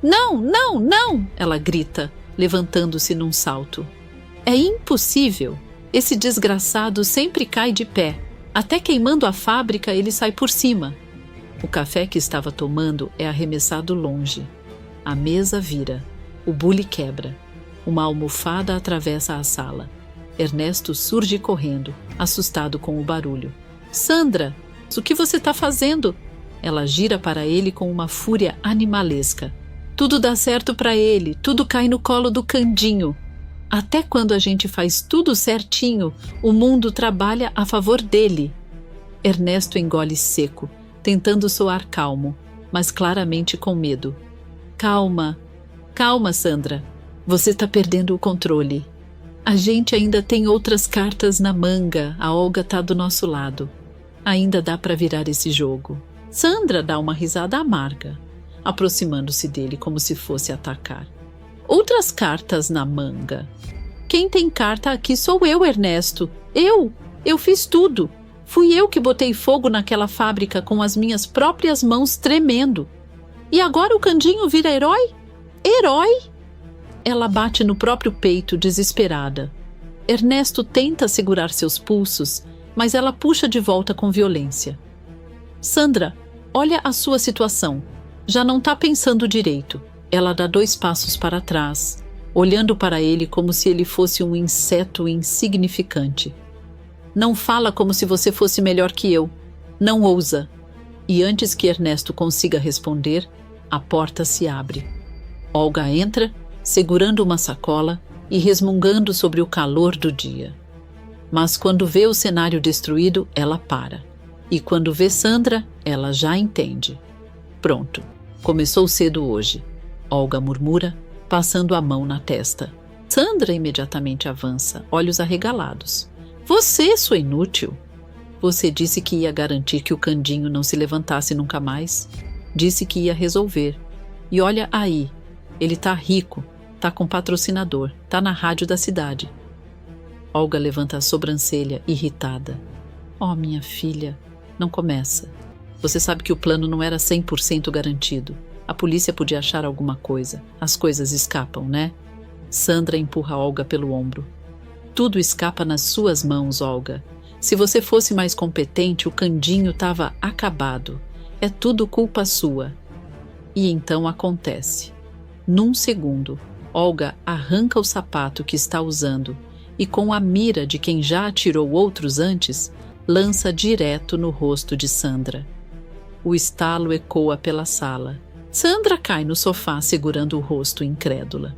S1: Não, não, não! Ela grita, levantando-se num salto. É impossível! Esse desgraçado sempre cai de pé. Até queimando a fábrica, ele sai por cima. O café que estava tomando é arremessado longe. A mesa vira. O bule quebra. Uma almofada atravessa a sala. Ernesto surge correndo, assustado com o barulho. Sandra, o que você está fazendo? Ela gira para ele com uma fúria animalesca. Tudo dá certo para ele, tudo cai no colo do Candinho. Até quando a gente faz tudo certinho, o mundo trabalha a favor dele. Ernesto engole seco, tentando soar calmo, mas claramente com medo. Calma, calma, Sandra. Você está perdendo o controle. A gente ainda tem outras cartas na manga, a Olga está do nosso lado. Ainda dá para virar esse jogo. Sandra dá uma risada amarga, aproximando-se dele como se fosse atacar. Outras cartas na manga. Quem tem carta aqui sou eu, Ernesto. Eu fiz tudo. Fui eu que botei fogo naquela fábrica com as minhas próprias mãos tremendo. E agora o Candinho vira herói? Herói? Ela bate no próprio peito, desesperada. Ernesto tenta segurar seus pulsos, mas ela puxa de volta com violência. Sandra, olha a sua situação. Já não está pensando direito. Ela dá 2 passos para trás, olhando para ele como se ele fosse um inseto insignificante. Não fala como se você fosse melhor que eu. Não ousa. E antes que Ernesto consiga responder, a porta se abre. Olga entra, segurando uma sacola e resmungando sobre o calor do dia. Mas quando vê o cenário destruído, ela para. E quando vê Sandra, ela já entende. Pronto, começou cedo hoje. Olga murmura, passando a mão na testa. Sandra imediatamente avança, olhos arregalados. Você, sua inútil! Você disse que ia garantir que o Candinho não se levantasse nunca mais. Disse que ia resolver. E olha aí, ele tá rico, tá com patrocinador, tá na rádio da cidade. Olga levanta a sobrancelha, irritada. Oh, minha filha, não começa. Você sabe que o plano não era 100% garantido. A polícia podia achar alguma coisa. As coisas escapam, né? Sandra empurra Olga pelo ombro. Tudo escapa nas suas mãos, Olga. Se você fosse mais competente, o Candinho estava acabado. É tudo culpa sua. E então acontece. Num segundo, Olga arranca o sapato que está usando e, com a mira de quem já atirou outros antes, lança direto no rosto de Sandra. O estalo ecoa pela sala. Sandra cai no sofá segurando o rosto incrédula.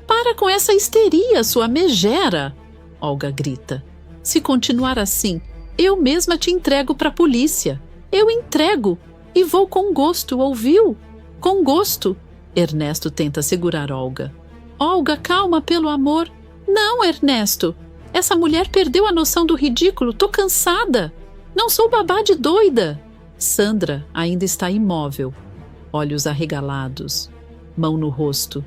S1: Para com essa histeria, sua megera! Olga grita. Se continuar assim, eu mesma te entrego para a polícia. Eu entrego e vou com gosto, ouviu? Com gosto. Ernesto tenta segurar Olga. Olga, calma, pelo amor. Não, Ernesto. Essa mulher perdeu a noção do ridículo. Tô cansada. Não sou babá de doida. Sandra ainda está imóvel. olhos arregalados, mão no rosto,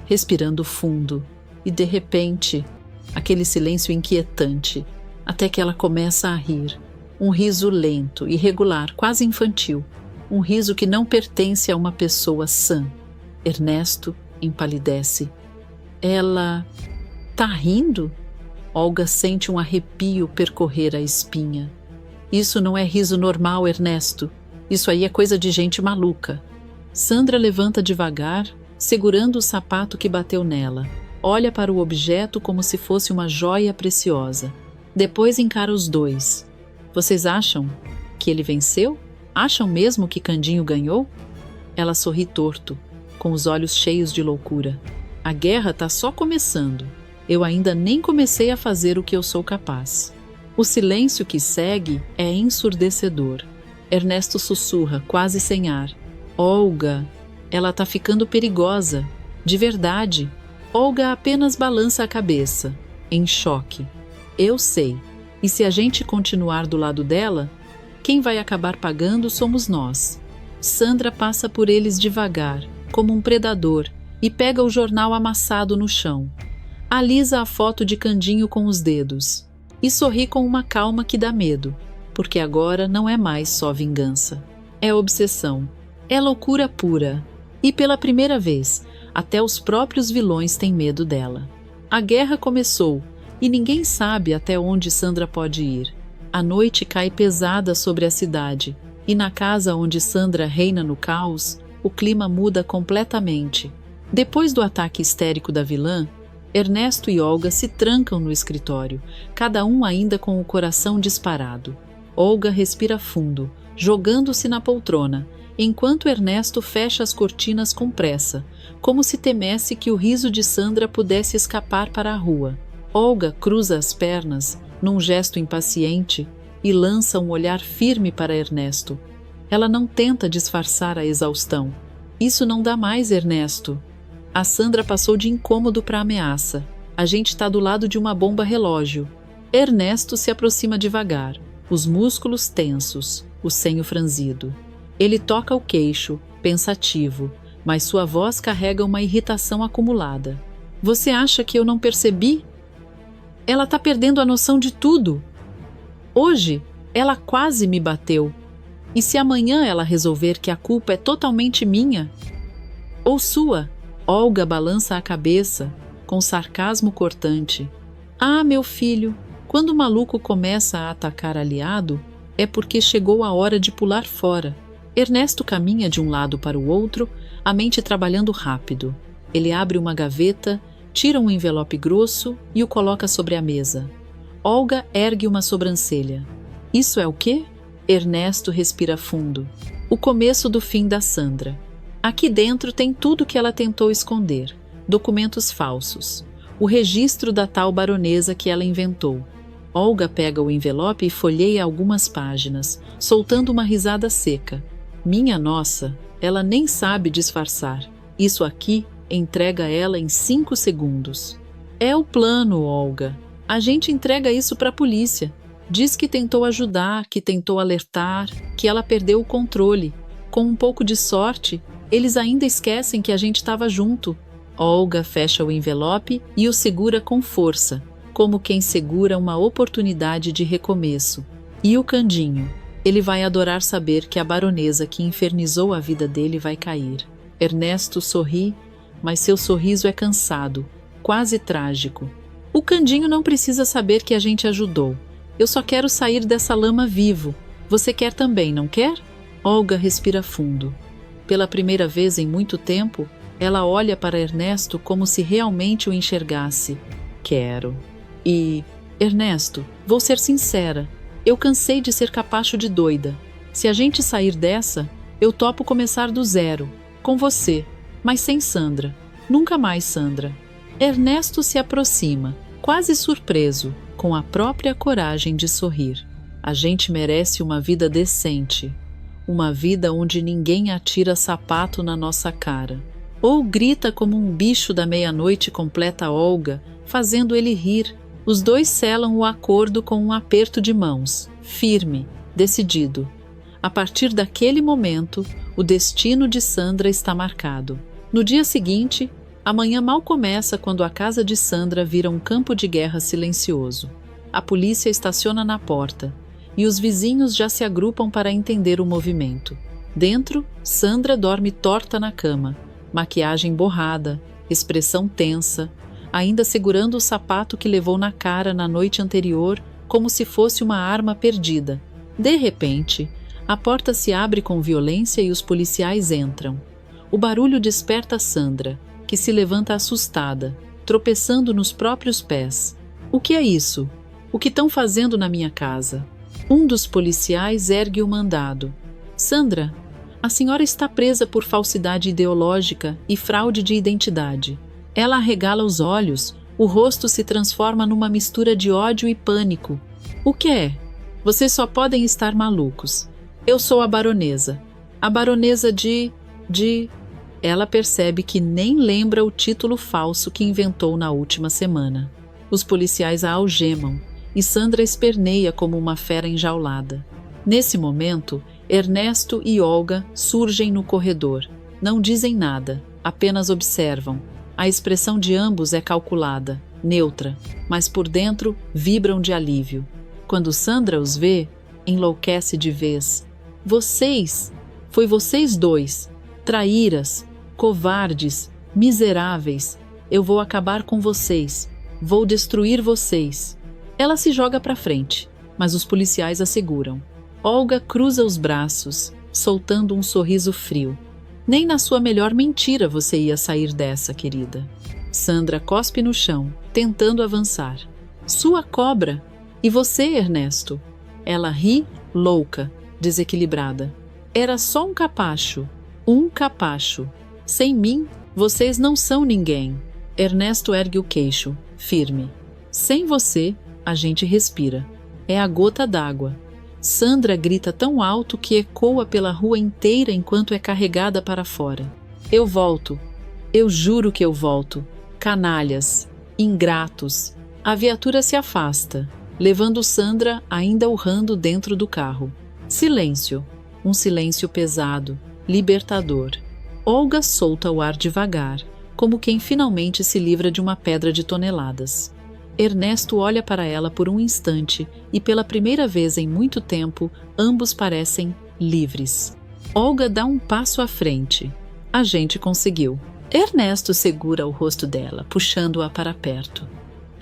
S1: respirando fundo, e de repente, aquele silêncio inquietante, até que ela começa a rir. Um riso lento, irregular, quase infantil. Um riso que não pertence a uma pessoa sã. Ernesto empalidece. Ela tá rindo? Olga sente um arrepio percorrer a espinha. Isso não é riso normal, Ernesto. Isso aí é coisa de gente maluca. Sandra levanta devagar, segurando o sapato que bateu nela. Olha para o objeto como se fosse uma joia preciosa. Depois encara os dois. Vocês acham que ele venceu? Acham mesmo que Candinho ganhou? Ela sorri torto, com os olhos cheios de loucura. A guerra tá só começando. Eu ainda nem comecei a fazer o que eu sou capaz. O silêncio que segue é ensurdecedor. Ernesto sussurra, quase sem ar. Olga, ela tá ficando perigosa. De verdade. Olga apenas balança a cabeça, em choque. Eu sei. E se a gente continuar do lado dela, quem vai acabar pagando somos nós. Sandra passa por eles devagar, como um predador, e pega o jornal amassado no chão. Alisa a foto de Candinho com os dedos e sorri com uma calma que dá medo, porque agora não é mais só vingança. É obsessão, é loucura pura. E pela primeira vez, até os próprios vilões têm medo dela. A guerra começou e ninguém sabe até onde Sandra pode ir. A noite cai pesada sobre a cidade e na casa onde Sandra reina no caos, o clima muda completamente. Depois do ataque histérico da vilã, Ernesto e Olga se trancam no escritório, cada um ainda com o coração disparado. Olga respira fundo, jogando-se na poltrona, enquanto Ernesto fecha as cortinas com pressa, como se temesse que o riso de Sandra pudesse escapar para a rua. Olga cruza as pernas, num gesto impaciente, e lança um olhar firme para Ernesto. Ela não tenta disfarçar a exaustão. Isso não dá mais, Ernesto. A Sandra passou de incômodo para ameaça. A gente está do lado de uma bomba relógio. Ernesto se aproxima devagar, os músculos tensos, o senho franzido. Ele toca o queixo, pensativo, mas sua voz carrega uma irritação acumulada. Você acha que eu não percebi? Ela está perdendo a noção de tudo. Hoje, ela quase me bateu. E se amanhã ela resolver que a culpa é totalmente minha? Ou sua? Olga balança a cabeça, com sarcasmo cortante. Ah, meu filho, quando o maluco começa a atacar aliado, é porque chegou a hora de pular fora. Ernesto caminha de um lado para o outro, a mente trabalhando rápido. Ele abre uma gaveta, tira um envelope grosso e o coloca sobre a mesa. Olga ergue uma sobrancelha. Isso é o quê? Ernesto respira fundo. O começo do fim da Sandra. Aqui dentro tem tudo que ela tentou esconder. Documentos falsos. O registro da tal baronesa que ela inventou. Olga pega o envelope e folheia algumas páginas, soltando uma risada seca. Minha nossa, ela nem sabe disfarçar. Isso aqui entrega ela em 5 segundos. É o plano, Olga. A gente entrega isso para a polícia. Diz que tentou ajudar, que tentou alertar, que ela perdeu o controle. Com um pouco de sorte, eles ainda esquecem que a gente estava junto. Olga fecha o envelope e o segura com força, como quem segura uma oportunidade de recomeço. E o Candinho? Ele vai adorar saber que a baronesa que infernizou a vida dele vai cair. Ernesto sorri, mas seu sorriso é cansado, quase trágico. O Candinho não precisa saber que a gente ajudou. Eu só quero sair dessa lama vivo. Você quer também, não quer? Olga respira fundo. Pela primeira vez em muito tempo, ela olha para Ernesto como se realmente o enxergasse. Quero. E, Ernesto, vou ser sincera. Eu cansei de ser capacho de doida. Se a gente sair dessa, eu topo começar do zero. Com você, mas sem Sandra. Nunca mais Sandra. Ernesto se aproxima, quase surpreso, com a própria coragem de sorrir. A gente merece uma vida decente. Uma vida onde ninguém atira sapato na nossa cara. Ou grita como um bicho da meia-noite, completa Olga, fazendo ele rir. Os dois selam o acordo com um aperto de mãos, firme, decidido. A partir daquele momento, O destino de Sandra está marcado. No dia seguinte, a manhã mal começa quando a casa de Sandra vira um campo de guerra silencioso. A polícia estaciona na porta e os vizinhos já se agrupam para entender o movimento. Dentro, Sandra dorme torta na cama, maquiagem borrada, expressão tensa, ainda segurando o sapato que levou na cara na noite anterior como se fosse uma arma perdida. De repente, a porta se abre com violência e os policiais entram. O barulho desperta Sandra, que se levanta assustada, tropeçando nos próprios pés. O que é isso? O que estão fazendo na minha casa? Um dos policiais ergue o mandado. Sandra, a senhora está presa por falsidade ideológica e fraude de identidade. Ela arregala os olhos, o rosto se transforma numa mistura de ódio e pânico. O que é? Vocês só podem estar malucos. Eu sou a baronesa. A baronesa de... Ela percebe que nem lembra o título falso que inventou na última semana. Os policiais a algemam e Sandra esperneia como uma fera enjaulada. Nesse momento, Ernesto e Olga surgem no corredor. Não dizem nada, apenas observam. A expressão de ambos é calculada, neutra, mas por dentro vibram de alívio. Quando Sandra os vê, enlouquece de vez. Vocês! Foi vocês dois! Traíras! Covardes! Miseráveis! Eu vou acabar com vocês! Vou destruir vocês! Ela se joga para frente, mas os policiais a seguram. Olga cruza os braços, soltando um sorriso frio. Nem na sua melhor mentira você ia sair dessa, querida. Sandra cospe no chão, tentando avançar. Sua cobra! E você, Ernesto? Ela ri, louca, desequilibrada. Era só um capacho. Um capacho. Sem mim, vocês não são ninguém. Ernesto ergue o queixo, firme. Sem você, a gente respira. É a gota d'água. Sandra grita tão alto que ecoa pela rua inteira enquanto é carregada para fora. Eu volto. Eu juro que eu volto. Canalhas. Ingratos. A viatura se afasta, levando Sandra ainda urrando dentro do carro. Silêncio. Um silêncio pesado, libertador. Olga solta o ar devagar, como quem finalmente se livra de uma pedra de toneladas. Ernesto olha para ela por um instante e, pela primeira vez em muito tempo, ambos parecem livres. Olga dá um passo à frente. A gente conseguiu. Ernesto segura o rosto dela, puxando-a para perto.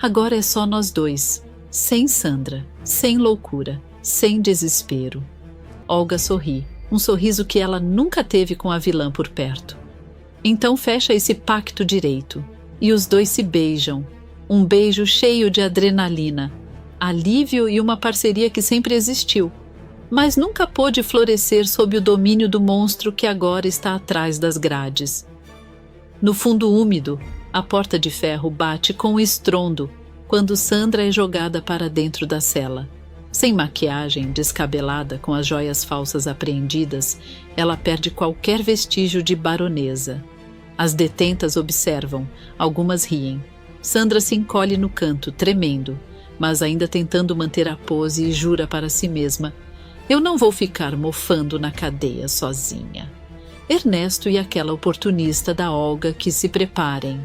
S1: Agora é só nós dois, sem Sandra, sem loucura, sem desespero. Olga sorri, um sorriso que ela nunca teve com a vilã por perto. Então fecha esse pacto direito. E os dois se beijam. Um beijo cheio de adrenalina, alívio e uma parceria que sempre existiu, mas nunca pôde florescer sob o domínio do monstro que agora está atrás das grades. No fundo úmido, a porta de ferro bate com estrondo quando Sandra é jogada para dentro da cela. Sem maquiagem, descabelada, com as joias falsas apreendidas, ela perde qualquer vestígio de baronesa. As detentas observam, algumas riem. Sandra se encolhe no canto, tremendo, mas ainda tentando manter a pose e jura para si mesma: eu não vou ficar mofando na cadeia sozinha. Ernesto e aquela oportunista da Olga que se preparem.